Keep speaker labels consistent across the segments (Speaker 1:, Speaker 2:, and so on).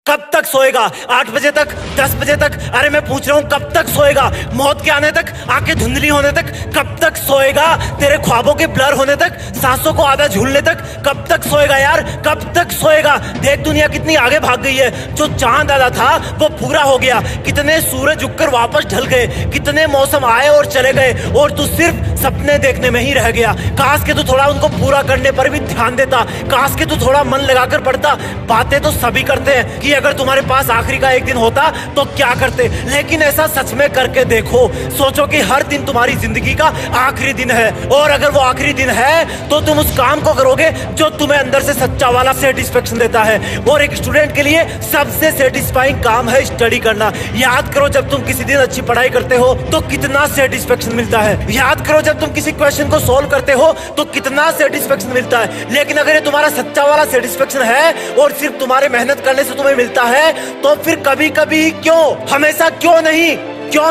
Speaker 1: कब तक सोएगा? 8 बजे तक, 10 बजे तक? अरे मैं पूछ रहा हूँ कब तक सोएगा? मौत के आने तक, आंखें धुंधली होने तक कब तक सोएगा? तेरे ख्वाबों के ब्लर होने तक, सांसों को आधा झूलने तक कब तक सोएगा यार? कब तक सोएगा? देख दुनिया कितनी आगे भाग गई है। जो चांद आधा था वो पूरा हो गया, कितने सूरज उगकर वापस ढल गए, कितने मौसम आए और चले गए, और तू सिर्फ सपने देखने में ही रह गया। काश के तू थोड़ा उनको पूरा करने पर भी ध्यान देता, काश के तू थोड़ा मन लगाकर पढ़ता। बातें तो सभी करते हैं कि अगर तुम्हारे पास आखिरी का एक दिन होता तो क्या करते, लेकिन ऐसा सच में करके देखो। सोचो कि हर दिन तुम्हारी जिंदगी का आखिरी दिन है, और अगर वो आखिरी दिन है तो तुम उस काम को करोगे जो तुम्हें अंदर से सच्चा वाला सेटिस्फेक्शन देता है। और एक स्टूडेंट के लिए सबसे सेटिस्फाइंग काम है स्टडी करना। याद करो जब तुम किसी दिन अच्छी पढ़ाई करते हो तो कितना सेटिस्फेक्शन मिलता है। याद करो जब तुम किसी क्वेश्चन को सोल्व करते हो तो कितना सेटिस्फेक्शन मिलता है। लेकिन अगर ये तुम्हारा सच्चा वाला सेटिस्फेक्शन है और सिर्फ तुम्हारे मेहनत करने से तुम्हें मिलता है, तो फिर कभी कभी क्यों, हमेशा क्यों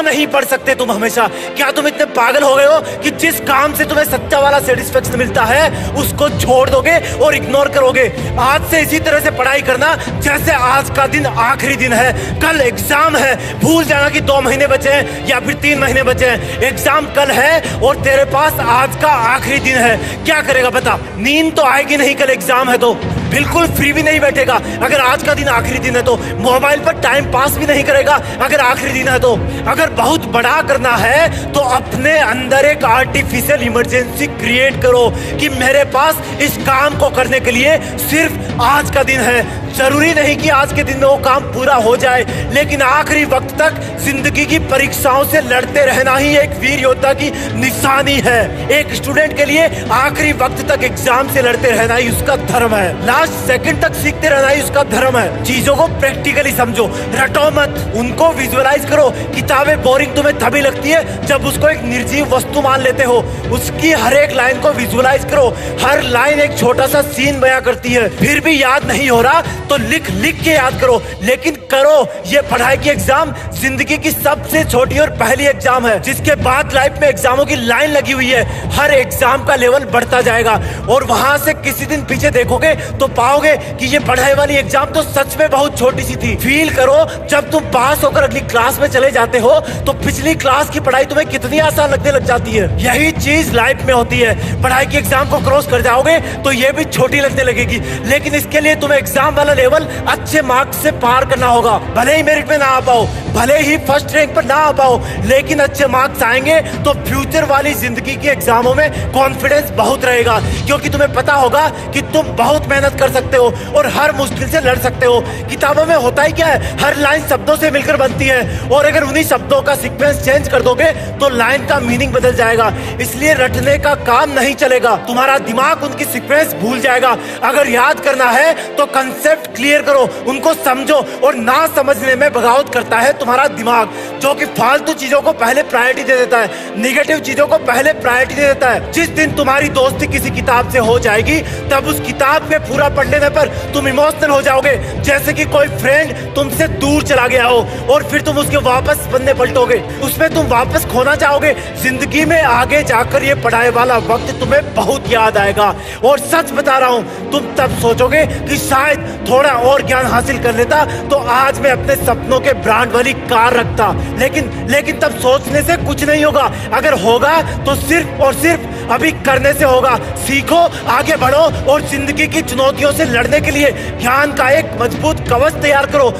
Speaker 1: नहीं पढ़ सकते तुम हमेशा? क्या तुम इतने पागल हो गए हो कि जिस काम से तुम्हें सच्चा वाला सेटिस्फेक्शन मिलता है उसको छोड़ दोगे और इग्नोर करोगे? आज से इसी तरह से पढ़ाई करना जैसे आज का दिन आखिरी दिन है, कल एग्जाम है। भूल जाना कि 2 महीने बचे हैं या फिर 3 महीने बचे हैं। एग्जाम कल है और तेरे पास आज का आखिरी दिन है। क्या करेगा बता? नींद तो आएगी नहीं, कल एग्जाम है तो बिल्कुल फ्री भी नहीं बैठेगा। अगर आज का दिन आखिरी दिन है तो मोबाइल पर टाइम पास भी नहीं करेगा। अगर आखिरी दिन है तो अगर बहुत बड़ा करना है तो अपने अंदर एक आर्टिफिशियल इमरजेंसी क्रिएट करो कि मेरे पास इस काम को करने के लिए सिर्फ आज का दिन है। जरूरी नहीं कि आज के दिन में वो काम पूरा हो जाए, लेकिन आखिरी वक्त तक जिंदगी की परीक्षाओं से लड़ते रहना ही एक वीर योद्धा की निशानी है। एक स्टूडेंट के लिए आखिरी वक्त तक एग्जाम से लड़ते रहना ही उसका धर्म है। लास्ट सेकंड तक सीखते रहना ही उसका धर्म है। चीजों को प्रैक्टिकली समझो, रटो मत, उनको विजुअलाइज करो। किताबें बोरिंग तुम्हें तभी लगती है जब उसको एक निर्जीव वस्तु मान लेते हो। उसकी हर एक लाइन को विजुअलाइज करो, हर लाइन एक छोटा सा सीन बयां करती है। फिर भी याद नहीं हो रहा तो लिख लिख के याद करो, लेकिन करो। ये पढ़ाई की एग्जाम जिंदगी की सबसे छोटी और पहली एग्जाम है, जिसके बाद लाइफ में एग्जामों की लाइन लगी हुई है। हर एग्जाम का लेवल बढ़ता जाएगा और वहां से किसी दिन पीछे देखोगे तो पाओगे कि ये पढ़ाई वाली एग्जाम तो सच में बहुत छोटी सी थी। फील करो जब तुम पास होकर अगली क्लास में चले जाते हो तो पिछली क्लास की पढ़ाई तुम्हें कितनी आसान लगने लग जाती है। यही चीज लाइफ में होती है। पढ़ाई की एग्जाम को क्रॉस कर जाओगे तो ये भी छोटी लगने लगेगी, लेकिन इसके लिए तुम्हें एग्जाम वाला लेवल अच्छे मार्क्स से पार करना होगा। भले ही मेरिट में ना आ पाओ, भले ही फर्स्ट रैंक पर ना आ पाओ, लेकिन अच्छे मार्क्स आएंगे तो फ्यूचर वाली जिंदगी की एग्जामों में कॉन्फिडेंस बहुत रहेगा, क्योंकि तुम्हें पता होगा कि तुम बहुत मेहनत कर सकते हो और हर मुश्किल से लड़ सकते हो। किताबों में होता ही क्या है, हर लाइन शब्दों से मिलकर बनती है, और अगर उन्हीं शब्दों का सीक्वेंस चेंज कर दोगे तो लाइन का मीनिंग बदल जाएगा। इसलिए रटने का काम नहीं चलेगा, तुम्हारा दिमाग उनकी सीक्वेंस भूल जाएगा। अगर याद करना है तो कंसेप्ट क्लियर करो, उनको समझो, और ना समझने में बगावत करता है तुम्हारा दिमाग, जो कि फालतू चीजों को पहले प्रायोरिटी दे देता है, नेगेटिव चीजों को पहले प्रायोरिटी दे देता है। जिस दिन तुम्हारी दोस्ती किसी किताब से हो जाएगी तब उस किताब में पूरा पढ़ लेने पर तुम इमोशनल हो जाओगे, जैसे कि कोई फ्रेंड तुमसे दूर चला गया हो और फिर तुम उसके वापस पन्ने पलटोगे, उसमें तुम वापस खोना चाहोगे। जिंदगी में आगे जाकर ये पढ़ाई वाला वक्त तुम्हें बहुत याद आएगा, और सच बता रहा हूँ तुम तब सोचोगे कि शायद थोड़ा और ज्ञान हासिल कर लेता तो आज मैं अपने सपनों के ब्रांड वाली कार रखता। लेकिन तब सोचने से कुछ नहीं होगा, अगर होगा तो सिर्फ और सिर्फ अभी करने से होगा। सीखो, आगे बढ़ो और जिंदगी की चुनौतियों से लड़ने के लिए ज्ञान का एक मजबूत कवच तैयार करो।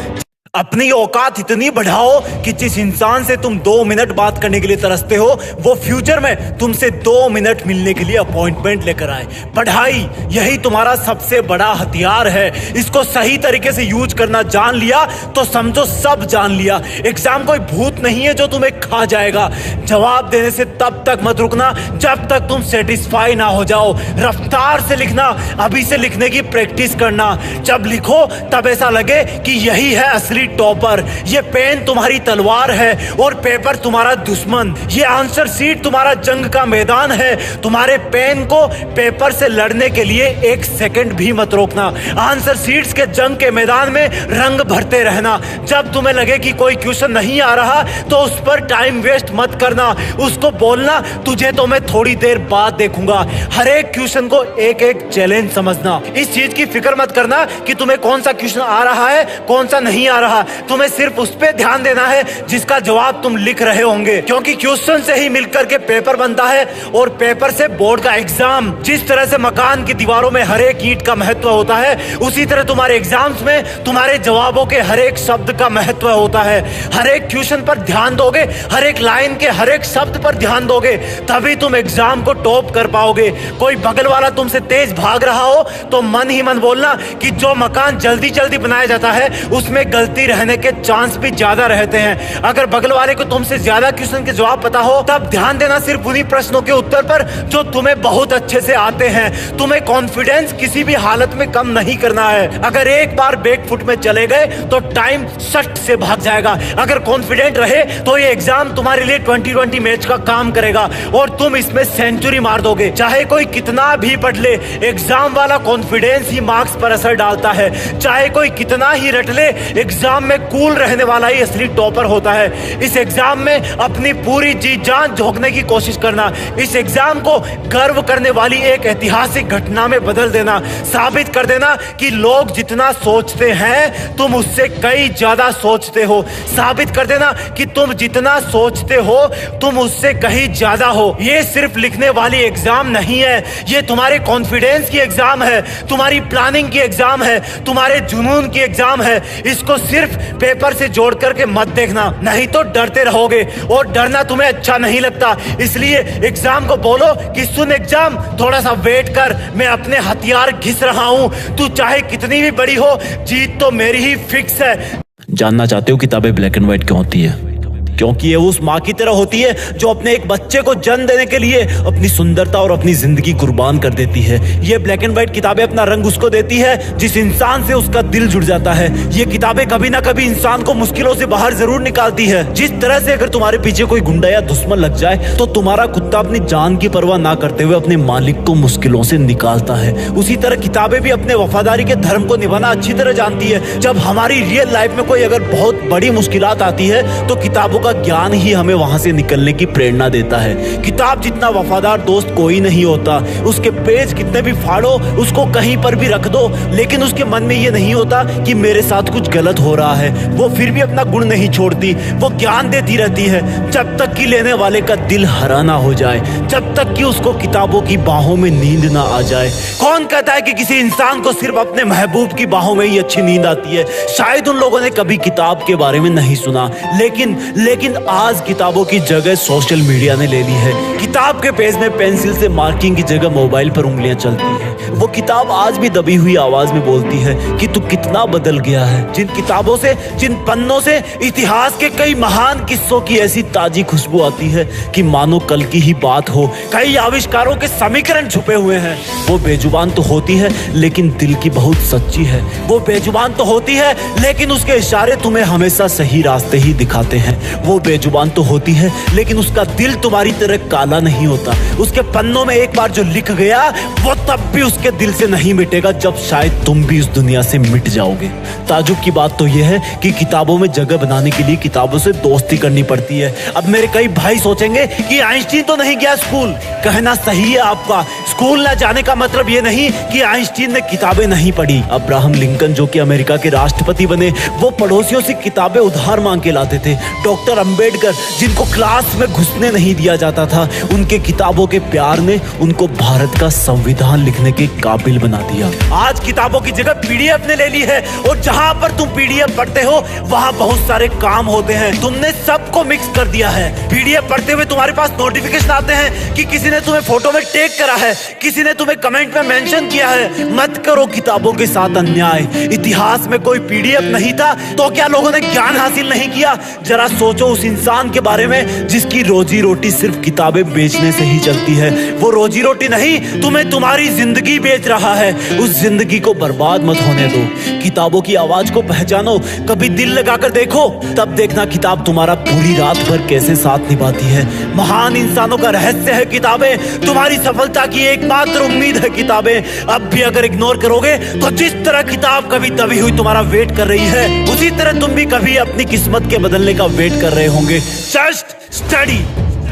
Speaker 1: अपनी औकात इतनी बढ़ाओ कि जिस इंसान से तुम 2 मिनट बात करने के लिए तरसते हो वो फ्यूचर में तुमसे 2 मिनट मिलने के लिए अपॉइंटमेंट लेकर आए। पढ़ाई यही तुम्हारा सबसे बड़ा हथियार है। इसको सही तरीके से यूज करना जान लिया तो समझो सब जान लिया। एग्जाम कोई भूत नहीं है जो तुम्हें खा जाएगा। जवाब देने से तब तक मत रुकना जब तक तुम सेटिस्फाई ना हो जाओ। रफ्तार से लिखना, अभी से लिखने की प्रैक्टिस करना। जब लिखो तब ऐसा लगे कि यही है असली असली टॉपर। ये पेन तुम्हारी तलवार है और पेपर तुम्हारा दुश्मन। ये आंसर शीट तुम्हारा जंग का मैदान है। तुम्हारे पेन को पेपर से लड़ने के लिए एक सेकंड भी मत रोकना। आंसर शीट्स के जंग के मैदान में रंग भरते रहना। जब तुम्हें लगे कि कोई क्वेश्चन नहीं आ रहा तो उस पर टाइम वेस्ट मत करना। उसको बोलना तुझे तो मैं थोड़ी देर बाद देखूंगा। हर एक क्वेश्चन को एक एक चैलेंज समझना। इस चीज की फिक्र मत करना कि तुम्हें कौन सा क्वेश्चन आ रहा है कौन सा नहीं आ रहा। तुम्हें सिर्फ उस पे ध्यान देना है जिसका जवाब तुम लिख रहे होंगे, क्योंकि क्वेश्चन से ही मिलकर के पेपर बनता है और पेपर से बोर्ड का एग्जाम। जिस तरह से मकान की दीवारों में हर एक ईंट का महत्व होता है, उसी तरह तुम्हारे एग्जाम्स में तुम्हारे जवाबों के हर एक शब्द का महत्व होता है। हर एक क्वेश्चन पर ध्यान दोगे, हर एक लाइन के हर एक शब्द पर ध्यान दोगे, तभी तुम एग्जाम को टॉप कर पाओगे। कोई बगल वाला तुमसे तेज भाग रहा हो तो मन ही मन बोलना कि जो मकान जल्दी जल्दी बनाया जाता है उसमें गलती रहने के चांस भी ज्यादा रहते हैं। अगर बगल वाले को तुमसे ज्यादा क्वेश्चन के जवाब पता हो तब ध्यान देना सिर्फ उन्हीं प्रश्नों के उत्तर पर जो तुम्हें बहुत अच्छे से आते हैं। तुम्हें कॉन्फिडेंस किसी भी हालत में कम नहीं करना है। अगर एक बार बैकफुट में चले गए तो टाइम सट से भाग जाएगा। अगर कॉन्फिडेंट रहे तो ये एग्जाम तुम्हारे लिए 2020 मैच का काम करेगा और तुम इसमें सेंचुरी मार दोगे। चाहे कोई कितना भी पढ़ ले, एग्जाम वाला कॉन्फिडेंस ही मार्क्स पर असर डालता है। चाहे कोई कितना ही रट ले, एग्जाम में कूल रहने वाला ही असली टॉपर होता है। इस एग्जाम में अपनी पूरी जी जान झोंकने की कोशिश करना। इस एग्जाम को गर्व करने वाली एक ऐतिहासिक घटना में बदल देना। साबित कर देना कि लोग जितना सोचते हैं तुम उससे कई ज्यादा सोचते हो। साबित कर देना कि तुम जितना सोचते हो तुम उससे कहीं ज्यादा हो। ये सिर्फ लिखने वाली एग्जाम नहीं है, ये तुम्हारे कॉन्फिडेंस की एग्जाम है, तुम्हारी प्लानिंग की एग्जाम है, तुम्हारे जुनून की एग्जाम है। इसको सिर्फ पेपर से जोड़ करके मत देखना, नहीं तो डरते रहोगे और डरना तुम्हें अच्छा नहीं लगता। इसलिए एग्जाम को बोलो कि सुन एग्जाम, थोड़ा सा वेट कर, मैं अपने हथियार घिस रहा हूं। तू चाहे कितनी भी बड़ी हो, जीत तो मेरी ही फिक्स है।
Speaker 2: जानना चाहते हो किताबें ब्लैक एंड व्हाइट क्यों होती है?
Speaker 1: क्योंकि ये उस माँ की तरह होती है जो अपने एक बच्चे को जन्म देने के लिए अपनी सुंदरता और अपनी जिंदगी कुर्बान कर देती है। ये ब्लैक एंड व्हाइट किताबें अपना रंग उसको देती है जिस इंसान से उसका दिल जुड़ जाता है। ये किताबें कभी ना कभी इंसान को मुश्किलों से बाहर जरूर निकालती है। जिस तरह से अगर तुम्हारे पीछे कोई गुंडा या दुश्मन लग जाए तो तुम्हारा कुत्ता अपनी जान की परवाह ना करते हुए अपने मालिक को मुश्किलों से निकालता है, उसी तरह किताबें भी अपने वफादारी के धर्म को निभाना अच्छी तरह जानती है। जब हमारी रियल लाइफ में कोई अगर बहुत बड़ी मुश्किलात आती है तो किताबों का ज्ञान ही हमें वहां से निकलने की प्रेरणा देता है। किताब जितना वफादार दोस्त कोई नहीं होता। उसके पेज कितने भी फाड़ो, उसको कहीं पर भी रख दो, लेकिन उसके मन में ये नहीं होता कि मेरे साथ कुछ गलत हो रहा है। वो फिर भी अपना गुण नहीं छोड़ती, वो ज्ञान देती रहती है जब तक कि लेने वाले का दिल हरा ना हो जाए, जब तक कि उसको किताबों की बाहों में नींद ना आ जाए। कौन कहता है कि किसी इंसान को सिर्फ अपने महबूब की बाहों में ही अच्छी नींद आती है? शायद उन लोगों ने कभी किताब के बारे में नहीं सुना, लेकिन आज किताबों की जगह सोशल मीडिया ने ले ली है। किताब के पेज में पेंसिल से मार्किंग की जगह मोबाइल पर उंगलियां चलती हैं। वो किताब आज भी दबी हुई आवाज में बोलती है कि तू कितना बदल गया है। जिन किताबों से, जिन पन्नों से इतिहास के कई महान किस्सों की ऐसी ताजी खुशबू आती है कि मानो कल की ही बात हो। कई आविष्कारों के समीकरण छुपे हुए हैं। वो बेजुबान तो होती है लेकिन दिल की बहुत सच्ची है। वो बेजुबान तो होती है लेकिन उसके इशारे तुम्हें हमेशा सही रास्ते ही दिखाते हैं। वो बेजुबान तो होती है लेकिन उसका दिल तुम्हारी तरह काला नहीं होता। उसके पन्नों में एक बार जो लिख गया वो तब भी उसके दिल से नहीं मिटेगा जब शायद तुम भी उस दुनिया से मिट जाओगे। ताजुब की बात तो यह है कि किताबों में जगह बनाने के लिए किताबों से दोस्ती करनी पड़ती है। अब मेरे कई भाई सोचेंगे कि आइंस्टीन तो नहीं गया स्कूल। कहना सही है आपका, स्कूल ना जाने का मतलब ये नहीं कि आइंस्टीन ने किताबें नहीं पढ़ी। अब्राहम लिंकन जो कि अमेरिका के राष्ट्रपति बने, वो पड़ोसियों से किताबें उधार मांग के लाते थे। डॉक्टर अंबेडकर जिनको क्लास में घुसने नहीं दिया जाता था, उनके किताबों के प्यार ने उनको भारत का संविधान लिखने के काबिल बना दिया। आज किताबों की जगह पीडीएफ ने ले ली है और जहां पर तुम पीडीएफ पढ़ते हो वहां बहुत सारे काम होते हैं। तुमने सबको मिक्स कर दिया है। पीडीएफ पढ़ते हुए तुम्हारे पास नोटिफिकेशन आते हैं कि किसी ने तुम्हें फोटो में टैग करा है, किसी ने तुम्हें कमेंट में मेंशन किया है मत करो किताबों के साथ अन्याय। इतिहास में कोई पीडीएफ नहीं था तो क्या लोगों ने ज्ञान हासिल नहीं किया? जरा सोचो उस इंसान के बारे में जिसकी रोजी रोटी सिर्फ किताबें बेचने से ही चलती है। वो रोजी रोटी नहीं, तुम्हें तुम्हारी जिंदगी बेच रहा है। उस जिंदगी को बर्बाद मत होने दो। किताबों की आवाज को पहचानो, कभी दिल लगाकर देखो, तब देखना किताब तुम्हारा पूरी रात भर कैसे साथ निभाती है। महान इंसानों का रहस्य है किताबें। तुम्हारी सफलता की एकमात्र उम्मीद है किताबें। अब भी अगर इग्नोर करोगे तो जिस तरह किताब कभी दबी हुई तुम्हारा वेट कर रही है, उसी तरह तुम भी कभी अपनी किस्मत के बदलने का वेट कर रहे होंगे। Just study.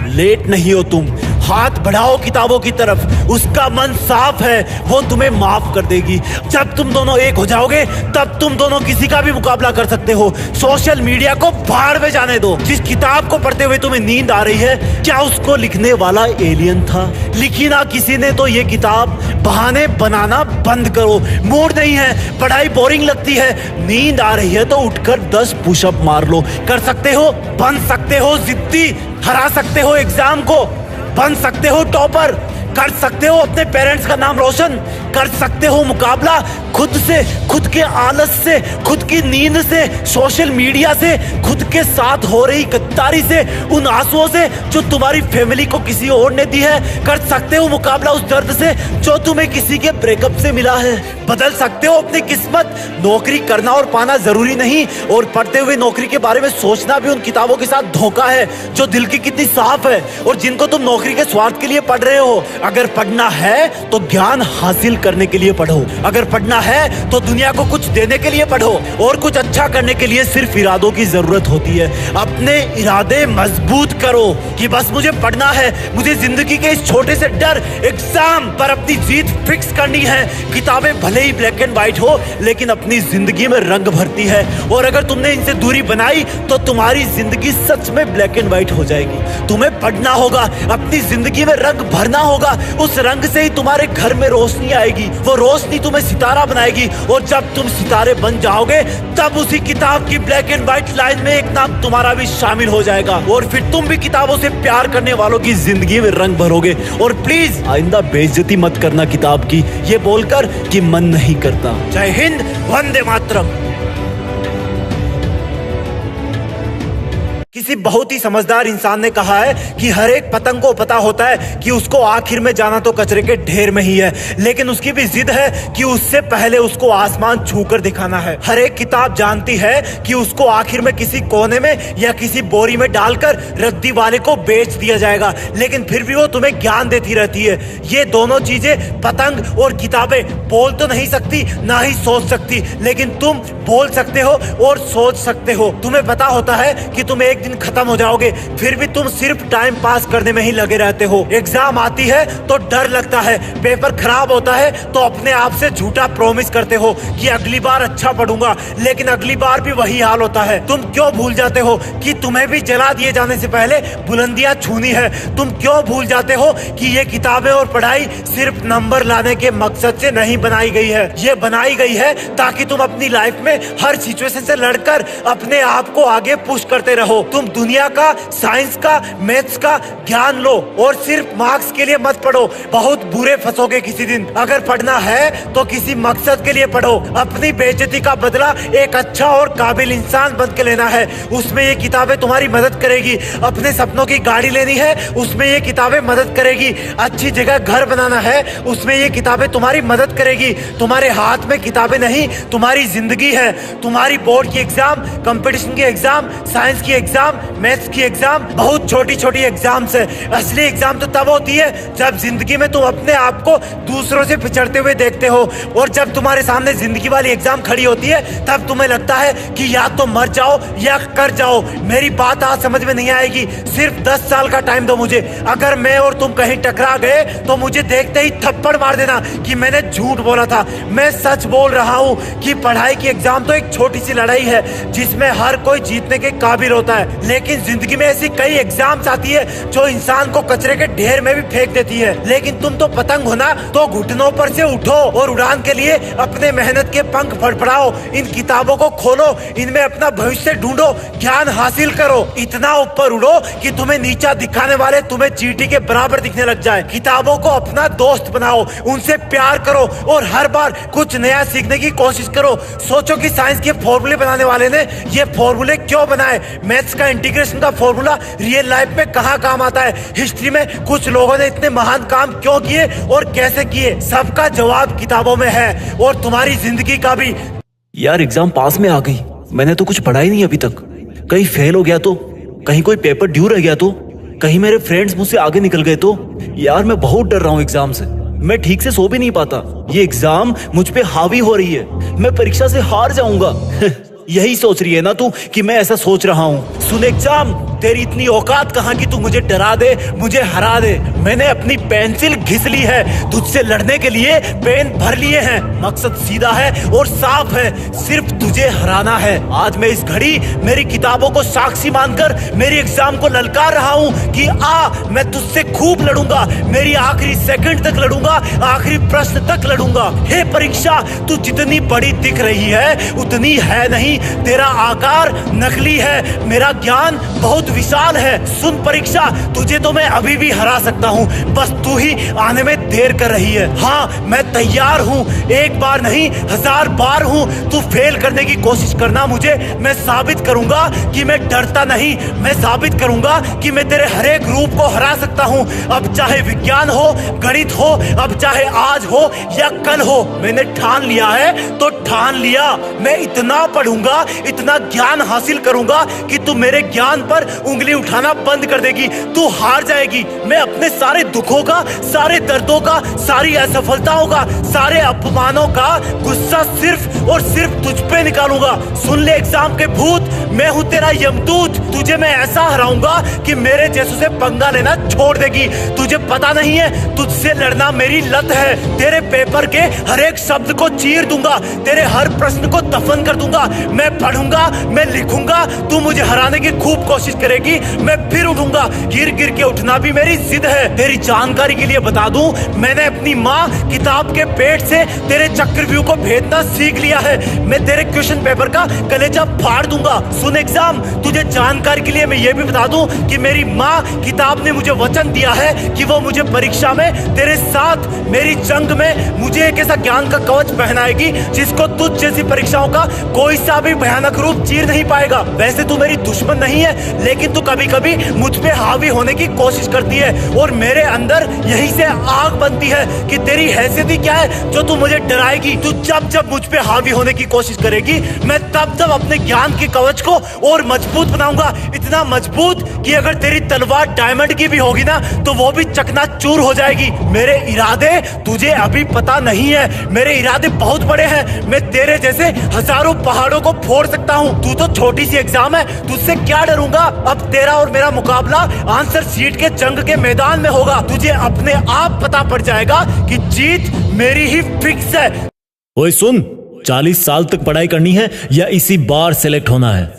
Speaker 1: लेट नहीं हो तुम, हाथ बढ़ाओ किताबों की तरफ। उसका मन साफ है, वो तुम्हें माफ कर देगी। जब तुम दोनों एक हो जाओगे तब तुम दोनों किसी का भी मुकाबला कर सकते हो। सोशल मीडिया को बाहर में जाने दो। जिस किताब को पढ़ते हुए तुम्हें नींद आ रही है, क्या उसको लिखने वाला एलियन था? लिखी ना किसी ने तो ये किताब। बहाने बनाना बंद करो। मूड नहीं है, पढ़ाई बोरिंग लगती है, नींद आ रही है तो उठकर 10 पुशअप मार लो। कर सकते हो, बन सकते हो जिद्दी, हरा सकते हो एग्जाम को, बन सकते हो टॉपर, कर सकते हो अपने पेरेंट्स का नाम रोशन, कर सकते हो मुकाबला खुद से, खुद के आलस से, खुद की नींद से, सोशल मीडिया से, खुद के साथ हो रही गद्दारी से, उन आंसुओं से जो तुम्हारी फैमिली को किसी और ने दी है। कर सकते हो मुकाबला उस दर्द से जो तुम्हें किसी के ब्रेकअप से मिला है। बदल सकते हो अपनी किस्मत। नौकरी करना और पाना जरूरी नहीं, और पढ़ते हुए नौकरी के बारे में सोचना भी उन किताबों के साथ धोखा है जो दिल की कितनी साफ है और जिनको तुम नौकरी के स्वार्थ के लिए पढ़ रहे हो। अगर पढ़ना है तो ज्ञान हासिल करने के लिए पढ़ो। अगर पढ़ना है तो दुनिया को कुछ देने के लिए पढ़ो, और कुछ अच्छा करने के लिए सिर्फ इरादों की जरूरत होती है। अपने इरादे मजबूत करो कि बस मुझे पढ़ना है, मुझे जिंदगी के इस छोटे से डर एग्जाम पर अपनी जीत फिक्स करनी है। किताबें भले ही ब्लैक एंड व्हाइट हो, लेकिन अपनी जिंदगी में रंग भरती है, और अगर तुमने इनसे दूरी बनाई तो तुम्हारी जिंदगी सच में ब्लैक एंड व्हाइट हो जाएगी। तुम्हें पढ़ना होगा, अपनी जिंदगी में रंग भरना होगा। उस रंग से ही तुम्हारे घर में रोशनी आएगी, वो रोशनी तुम्हें सितारा बनाएगी, और जब तुम सितारे बन जाओगे तब उसी किताब की ब्लैक एंड व्हाइट लाइन में एक नाम तुम्हारा भी शामिल हो जाएगा, और फिर तुम भी किताबों से प्यार करने वालों की जिंदगी में रंग भरोगे। और प्लीज आइंदा बेइज्जती मत करना किताब की, ये बोलकर कि मन नहीं करता। जय हिंद, वंदे मातरम। किसी बहुत ही समझदार इंसान ने कहा है कि हर एक पतंग को पता होता है कि उसको आखिर में जाना तो कचरे के ढेर में ही है, लेकिन उसकी भी जिद है कि उससे पहले उसको आसमान छूकर दिखाना है। हर एक किताब जानती है कि उसको आखिर में किसी कोने में या किसी बोरी में डालकर रद्दी वाले को बेच दिया जाएगा, लेकिन फिर भी वो तुम्हें ज्ञान देती रहती है। ये दोनों चीजें, पतंग और किताबें, बोल तो नहीं सकती ना ही सोच सकती, लेकिन तुम बोल सकते हो और सोच सकते हो। तुम्हें पता होता है कि तुम एक दिन खत्म हो जाओगे, फिर भी तुम सिर्फ टाइम पास करने में ही लगे रहते हो। एग्जाम आती है तो डर लगता है, पेपर खराब होता है तो अपने आप से झूठा प्रॉमिस करते हो कि अगली बार अच्छा पढ़ूंगा, लेकिन अगली बार भी वही हाल होता है। तुम क्यों भूल जाते हो कि तुम्हें भी जला दिए जाने से पहले बुलंदियां छूनी है? तुम क्यों भूल जाते हो कि ये किताबें और पढ़ाई सिर्फ नंबर लाने के मकसद से नहीं बनाई गई है? ये बनाई गई है ताकि तुम अपनी लाइफ में हर सिचुएशन से लड़कर अपने आप को आगे पुश करते रहो। तुम दुनिया का, साइंस का, मैथ्स का ज्ञान लो और सिर्फ मार्क्स के लिए मत पढ़ो, बहुत बुरे फंसोगे किसी दिन। अगर पढ़ना है तो किसी मकसद के लिए पढ़ो। अपनी बेइज्जती का बदला एक अच्छा और काबिल इंसान बन के लेना है, उसमें ये किताबें तुम्हारी मदद करेगी। अपने सपनों की गाड़ी लेनी है, उसमें ये किताबें मदद करेगी। अच्छी जगह घर बनाना है, उसमें ये किताबें तुम्हारी मदद करेगी। तुम्हारे हाथ में किताबें नहीं, तुम्हारी जिंदगी है। तुम्हारी बोर्ड की एग्जाम, कंपटीशन की एग्जाम, साइंस की एग्जाम, मैथ्स की एग्जाम बहुत छोटी छोटी एग्जाम्स है। असली एग्जाम तो तब होती है जब जिंदगी में तुम अपने आप को दूसरों से पिछड़ते हुए देखते हो, और जब तुम्हारे सामने जिंदगी वाली एग्जाम खड़ी होती है तब तुम्हें लगता है कि या तो मर जाओ या कर जाओ। मेरी बात आज समझ में नहीं आएगी, सिर्फ 10 साल का टाइम दो मुझे। अगर मैं और तुम कहीं टकरा गए तो मुझे देखते ही थप्पड़ मार देना कि मैंने झूठ बोला था। मैं सच बोल रहा हूँ कि पढ़ाई की एग्जाम तो एक छोटी सी लड़ाई है जिसमें हर कोई जीतने के काबिल होता है, लेकिन लेकिन जिंदगी में ऐसी कई एग्जाम्स आती है जो इंसान को कचरे के ढेर में भी फेंक देती है। लेकिन तुम तो पतंग हो ना, तो घुटनों पर से उठो और उड़ान के लिए अपने मेहनत के पंख फड़फड़ाओ। इन किताबों को खोलो, इनमें अपना भविष्य ढूंढो, ज्ञान हासिल करो। इतना ऊपर उड़ो कि तुम्हें नीचा दिखाने वाले तुम्हें चींटी के बराबर दिखने लग जाए। किताबों को अपना दोस्त बनाओ, उनसे प्यार करो और हर बार कुछ नया सीखने की कोशिश करो। सोचो कि साइंस के फॉर्मूले बनाने वाले ने ये फॉर्मूले क्यों बनाए? मैथ्स का इंटीग्रेशन का फॉर्मूला रियल लाइफ में कहाँ काम आता है? हिस्ट्री में कुछ लोगों ने इतने महान काम क्यों किए और कैसे किए? सबका जवाब किताबों में है, और तुम्हारी जिंदगी का भी।
Speaker 2: यार एग्जाम पास में आ गई, मैंने तो कुछ पढ़ा ही नहीं अभी तक। कहीं फेल हो गया तो, कहीं कोई पेपर ड्यू रह गया तो, कहीं मेरे फ्रेंड्स मुझसे आगे निकल गए तो। यार मैं बहुत डर रहा हूँ एग्जाम से, मैं ठीक से सो भी नहीं पाता। ये एग्जाम मुझ पे हावी हो रही है, मैं परीक्षा से हार जाऊंगा। यही सोच रही है ना तू कि मैं ऐसा सोच रहा हूँ? सुन एग्जाम, तेरी इतनी औकात कहाँ कि तू मुझे डरा दे, मुझे हरा दे। मैंने अपनी पेंसिल घिस ली है, तुझसे लड़ने के लिए पेन भर लिए हैं। मकसद सीधा है और साफ है, सिर्फ तुझे हराना है। आज मैं इस घड़ी मेरी किताबों को साक्षी मानकर मेरी एग्जाम को ललकार रहा हूँ कि मैं तुझसे खूब लड़ूंगा, मेरी आखिरी सेकंड तक लड़ूंगा, आखिरी प्रश्न तक लड़ूंगा। हे परीक्षा, तू जितनी बड़ी दिख रही है उतनी है नहीं। तेरा आकार नकली है, मेरा ज्ञान बहुत विशाल है। सुन परीक्षा, तुझे तो मैं अभी भी हरा सकता हूँ, बस तू ही आने में देर कर रही है। हाँ, मैं तैयार हूँ, एक बार नहीं 1000 बार हूँ। तू फेल करने की कोशिश करना मुझे, मैं साबित करूंगा कि मैं डरता नहीं। मैं साबित करूंगा कि मैं तेरे हर एक रूप को हरा सकता हूँ। अब चाहे विज्ञान हो, गणित हो, अब चाहे आज हो या कल हो, मैंने ठान लिया है तो ठान लिया। मैं इतना पढ़ूंगा, इतना ज्ञान हासिल करूंगा कि तू मेरे ज्ञान पर उंगली उठाना बंद कर देगी, तू हार जाएगी। मैं अपने सारे दुखों का, सारे दर्दों का, सारी असफलताओं का, सारे अपमानों का गुस्सा सिर्फ और सिर्फ तुझ पे निकालूंगा। सुन ले एग्जाम के भूत, मैं हूँ तेरा यमदूत। तुझे मैं ऐसा हराऊंगा कि मेरे जैसों से पंगा लेना छोड़ देगी। तुझे पता नहीं है, तुझसे लड़ना मेरी लत है। तेरे पेपर के हर एक शब्द को चीर दूंगा, तेरे हर प्रश्न को दफन कर दूंगा। मैं पढ़ूंगा, मैं लिखूंगा, तू मुझे हराने की खूब कोशिश करेगी, मैं फिर उठूंगा। गिर गिर के उठना भी मेरी जिद है। तेरी जानकारी के लिए बता दूं, मैंने अपनी माँ किताब के पेट से तेरे चक्रव्यूह को भेदना सीख लिया है। मैं तेरे क्वेश्चन पेपर का कलेजा फाड़ दूंगा। सुन एग्जाम, तुझे जानकारी के लिए मैं ये भी बता दूं कि मेरी माँ किताब ने मुझे वचन दिया है कि वो मुझे परीक्षा में तेरे साथ मेरी जंग में मुझे एक ऐसा ज्ञान का कवच पहनाएगी जिसको तुझ जैसी परीक्षाओं का कोई सा भी भयानक रूप चीर नहीं पाएगा। वैसे तू मेरी दुश्मन नहीं है, लेकिन तू कभी कभी मुझ पे हावी होने की कोशिश करती है और मेरे अंदर यही से आग बनती है कि तेरी हैसियत ही क्या है जो तू मुझे डराएगी। तू जब जब मुझ पे हावी होने की कोशिश करेगी, मैं तब तब अपने ज्ञान के कवच को और मजबूत बनाऊंगा। इतना मजबूत कि अगर तेरी तलवार डायमंड की भी होगी ना, तो वो भी चकनाचूर हो जाएगी। मेरे इरादे तुझे अभी पता नहीं है, मेरे इरादे बहुत बड़े हैं। मैं तेरे जैसे हजारों पहाड़ों को फोड़ सकता हूँ। तू तो छोटी सी एग्जाम है, तुझसे क्या डरूंगा। अब तेरा और मेरा मुकाबला आंसर शीट के जंग के मैदान में होगा। तुझे अपने आप पता पड़ जाएगा कि जीत मेरी ही फिक्स है।
Speaker 3: ओए सुन, 40 साल तक पढ़ाई करनी है या इसी बार सेलेक्ट होना है?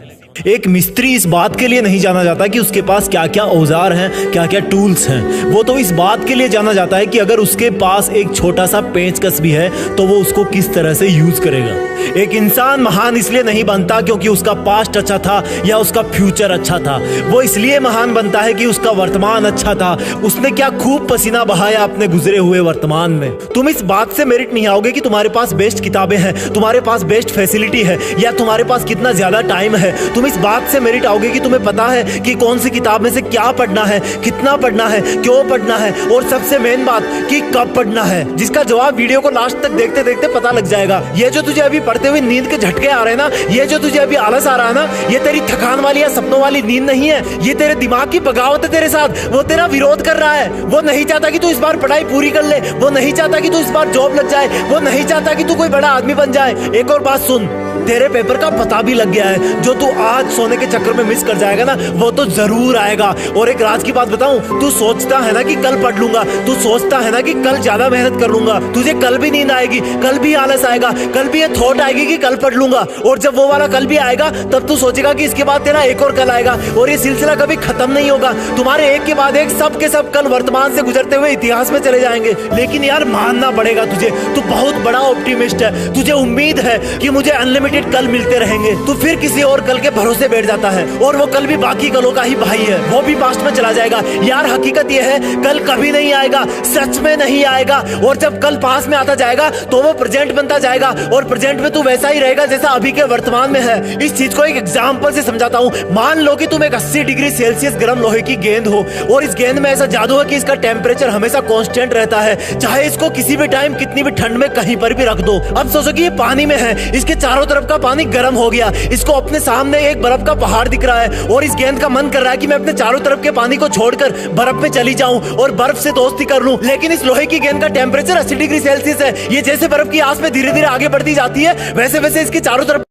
Speaker 3: एक मिस्त्री इस बात के लिए नहीं जाना जाता कि उसके पास क्या क्या औजार हैं, क्या क्या टूल्स हैं। वो तो इस बात के लिए जाना जाता है कि अगर उसके पास एक छोटा सा पेंचकस भी है तो वो उसको किस तरह से यूज करेगा। एक इंसान महान इसलिए नहीं बनता क्योंकि उसका पास्ट अच्छा था या उसका फ्यूचर अच्छा था। वो इसलिए महान बनता है कि उसका वर्तमान अच्छा था, उसने क्या खूब पसीना बहाया अपने गुजरे हुए वर्तमान में। तुम इस बात से मेरिट नहीं आओगे कि तुम्हारे पास बेस्ट किताबें हैं, तुम्हारे पास बेस्ट फैसिलिटी है या तुम्हारे पास कितना ज्यादा टाइम है। तुम इस बात से मेरिट आओगे कि तुम्हें पता है कि कौन सी किताब में से क्या पढ़ना है, कितना पढ़ना है, क्यों पढ़ना है और सबसे मेन बात कि कब पढ़ना है, जिसका जवाब वीडियो को लास्ट तक देखते देखते पता लग जाएगा। ये जो तुझे अभी पढ़ते हुए नींद के झटके आ रहे हैं ना, ये जो तुझे अभी आलस आ रहा है ना, ये तेरी थकान वाली या सपनों वाली नींद नहीं है। ये तेरे दिमाग की बगावत है तेरे साथ। वो तेरा विरोध कर रहा है। वो नहीं चाहता कि तू इस बार पढ़ाई पूरी कर ले, वो नहीं चाहता कि तू इस बार जॉब लग जाए, वो नहीं चाहता कि तू कोई बड़ा आदमी बन जाए। एक और बात सुन, तेरे पेपर का पता भी लग गया है। जो तू आज सोने के चक्कर में मिस कर जाएगा ना, वो तो जरूर आएगा। और एक राज की बात बताऊं, तू सोचता है ना कि कल पढ़ लूंगा, तू सोचता है ना कि कल ज्यादा मेहनत कर लूंगा, तुझे कल भी नींद आएगी, कल भी आलस आएगा, कल भी ये थॉट आएगी कि कल पढ़ लूंगा। और जब वो वाला कल भी आएगा तब तू सोचेगा कि इसके बाद तेरा एक और कल आएगा, और ये सिलसिला कभी खत्म नहीं होगा। तुम्हारे एक के बाद एक सब के सब कल वर्तमान से गुजरते हुए इतिहास में चले जाएंगे। लेकिन यार मानना पड़ेगा तुझे, तू बहुत बड़ा ऑप्टिमिस्ट है। तुझे उम्मीद है कि मुझे अनलिमिटेड कल मिलते रहेंगे। तू फिर किसी और कल के भरोसे बैठ जाता है, और वो कल भी बाकी कलों का ही भाई है, वो भी पास्ट में चला जाएगा। यार हकीकत ये है, कल कभी नहीं आएगा, सच में नहीं आएगा। और जब कल पास में आता जाएगा तो वो प्रेजेंट बनता जाएगा, और प्रेजेंट में तू वैसा ही रहेगा जैसा अभी के वर्तमान में है। इस चीज को एक एग्जांपल से समझाता हूँ। मान लो कि तुम एक 80 डिग्री सेल्सियस गर्म लोहे की गेंद हो, और इस गेंद में ऐसा जादू है कि इसका टेम्परेचर हमेशा कांस्टेंट रहता है, चाहे इसको किसी भी टाइम कितनी भी ठंड में कहीं पर भी रख दो। अब सोचो कि ये पानी में है, इसके चारों तरफ का पानी गर्म हो गया, इसको अपने सामने एक बर्फ का पहाड़ दिख रहा है, और इस गेंद का मन कर रहा है कि मैं अपने चारों तरफ के पानी को छोड़कर बर्फ में चली जाऊं और बर्फ से दोस्ती कर लूं। लेकिन इस लोहे की गेंद का टेम्परेचर 80 डिग्री सेल्सियस है। ये जैसे बर्फ की आस में धीरे धीरे आगे बढ़ती जाती है, वैसे वैसे इसके चारों तरफ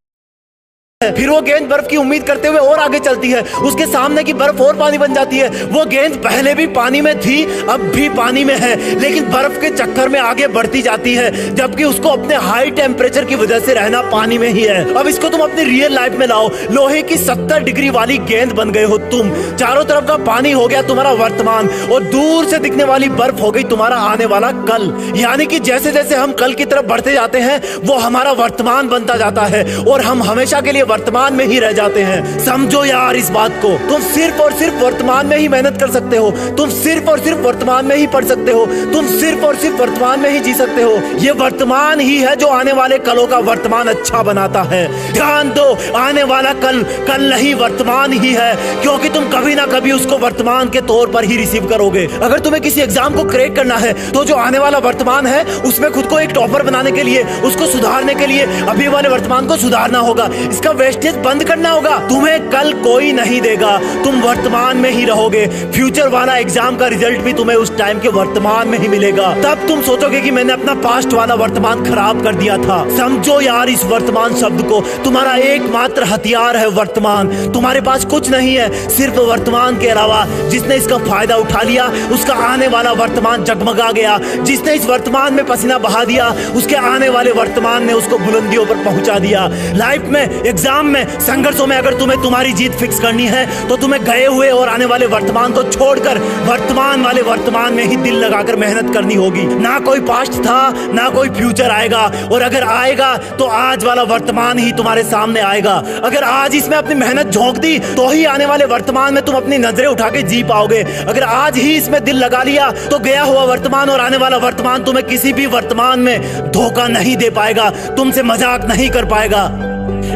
Speaker 3: फिर वो गेंद बर्फ की उम्मीद करते हुए और आगे चलती है, उसके सामने की बर्फ और पानी बन जाती है। वो गेंद पहले भी पानी में थी, अब भी पानी में है, लेकिन बर्फ के चक्कर में आगे बढ़ती जाती है, जबकि उसको अपने हाई टेम्परेचर की वजह से रहना पानी में ही है। अब इसको तुम अपनी रियल लाइफ में लाओ, लोहे की 70 डिग्री वाली गेंद बन गए हो तुम। चारों तरफ का पानी हो गया तुम्हारा वर्तमान, और दूर से दिखने वाली बर्फ हो गई तुम्हारा आने वाला कल। यानी कि जैसे जैसे हम कल की तरफ बढ़ते जाते हैं, वो हमारा वर्तमान बनता जाता है, और हम हमेशा के लिए वर्तमान में ही रह जाते हैं। समझो यार इस बात को, तुम सिर्फ और सिर्फ वर्तमान में ही मेहनत कर सकते हो, तुम सिर्फ और सिर्फ वर्तमान में ही पढ़ सकते हो, तुम सिर्फ और सिर्फ वर्तमान में ही जी सकते हो। ये वर्तमान ही है जो आने वाले कलों का वर्तमान अच्छा बनाता है। ध्यान दो, आने वाला कल कल नहीं, वर्तमान ही है, क्योंकि तुम कभी ना कभी उसको वर्तमान के तौर पर ही रिसीव करोगे। अगर तुम्हें किसी एग्जाम को क्रैक करना है, तो जो आने वाला वर्तमान है उसमें खुद को एक टॉपर बनाने के लिए, उसको सुधारने के लिए अभी वाले वर्तमान को सुधारना होगा, इसका वेस्टेज बंद करना होगा। तुम्हें कल कोई नहीं देगा, तुम वर्तमान में ही रहोगे। फ्यूचर वाला एग्जाम का रिजल्ट भी तुम्हें उस टाइम के वर्तमान में ही मिलेगा। तब तुम सोचोगे कि मैंने अपना पास्ट वाला वर्तमान खराब कर दिया था। समझो यार इस वर्तमान शब्द को, तुम्हारा एकमात्र हथियार है वर्तमान। तुम्हारे पास कुछ नहीं है सिर्फ वर्तमान के अलावा। जिसने इसका फायदा उठा लिया, उसका आने वाला वर्तमान जगमगा गया। जिसने इस वर्तमान में पसीना बहा दिया, उसके आने वाले वर्तमान ने उसको बुलंदियों पर पहुंचा दिया। लाइफ में, एग्जाम में, संघर्षों में अगर तुम्हें तुम्हारी जीत फिक्स करनी है, तो तुम्हें गए हुए और आने वाले वर्तमान को छोड़कर वर्तमान वाले वर्तमान में ही दिल लगाकर मेहनत करनी होगी। ना कोई पास्ट था, ना कोई फ्यूचर आएगा, और अगर आएगा तो आज वाला वर्तमान ही तुम्हारे सामने आएगा। अगर आज इसमें अपनी मेहनत झोंक दी, तो ही आने वाले वर्तमान में तुम अपनी नजरें उठा के जी पाओगे। अगर आज ही इसमें दिल लगा लिया, तो गया हुआ वर्तमान और आने वाला वर्तमान तुम्हें किसी भी वर्तमान में धोखा नहीं दे पाएगा, तुमसे मजाक नहीं कर पाएगा।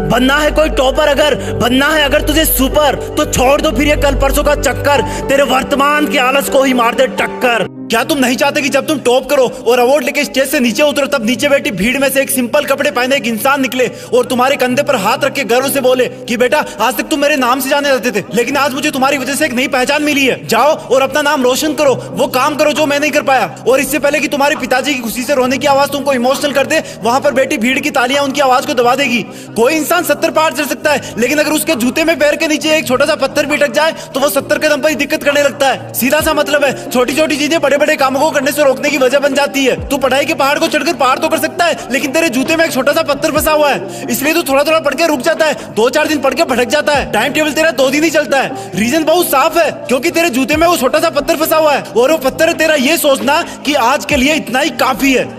Speaker 3: बनना है कोई टॉपर, अगर बनना है अगर तुझे सुपर, तो छोड़ दो फिर ये कल परसों का चक्कर, तेरे वर्तमान के आलस को ही मार दे टक्कर। क्या तुम नहीं चाहते कि जब तुम टॉप करो और अवार्ड लेके स्टेज से नीचे उतरो, तब नीचे बैठी भीड़ में से एक सिंपल कपड़े पहने एक इंसान निकले और तुम्हारे कंधे पर हाथ रख के गर्व से बोले कि बेटा आज तक तुम मेरे नाम से जाने जाते थे, लेकिन आज मुझे तुम्हारी वजह से एक नई पहचान मिली है। जाओ और अपना नाम रोशन करो, वो काम करो जो मैं नहीं कर पाया। और इससे पहले कि तुम्हारे पिताजी की खुशी से रोने की आवाज तुमको इमोशनल कर दे, वहां पर बैठी भीड़ की तालियां उनकी आवाज को दबा देगी। कोई इंसान 70 पार चढ़ सकता है, लेकिन अगर उसके जूते में पैर के नीचे एक छोटा सा पत्थर भी अटक जाए, तो वो 70 कदम पर ही दिक्कत करने लगता है। सीधा सा मतलब है, छोटी छोटी चीजें बड़े बड़े कामों को करने से रोकने की वजह बन जाती है। तू पढ़ाई के पहाड़ को चढ़कर पार तो कर सकता है, लेकिन तेरे जूते में एक छोटा सा पत्थर फंसा हुआ है, इसलिए तू थोड़ा थोड़ा पढ़ के रुक जाता है, 2-4 दिन पढ़ के भटक जाता है। टाइम टेबल तेरा 2 दिन ही चलता है। रीजन बहुत साफ है, क्योंकि तेरे जूते में वो छोटा सा पत्थर फंसा हुआ है, और वो पत्थर तेरा ये सोचना कि आज के लिए इतना ही काफी है।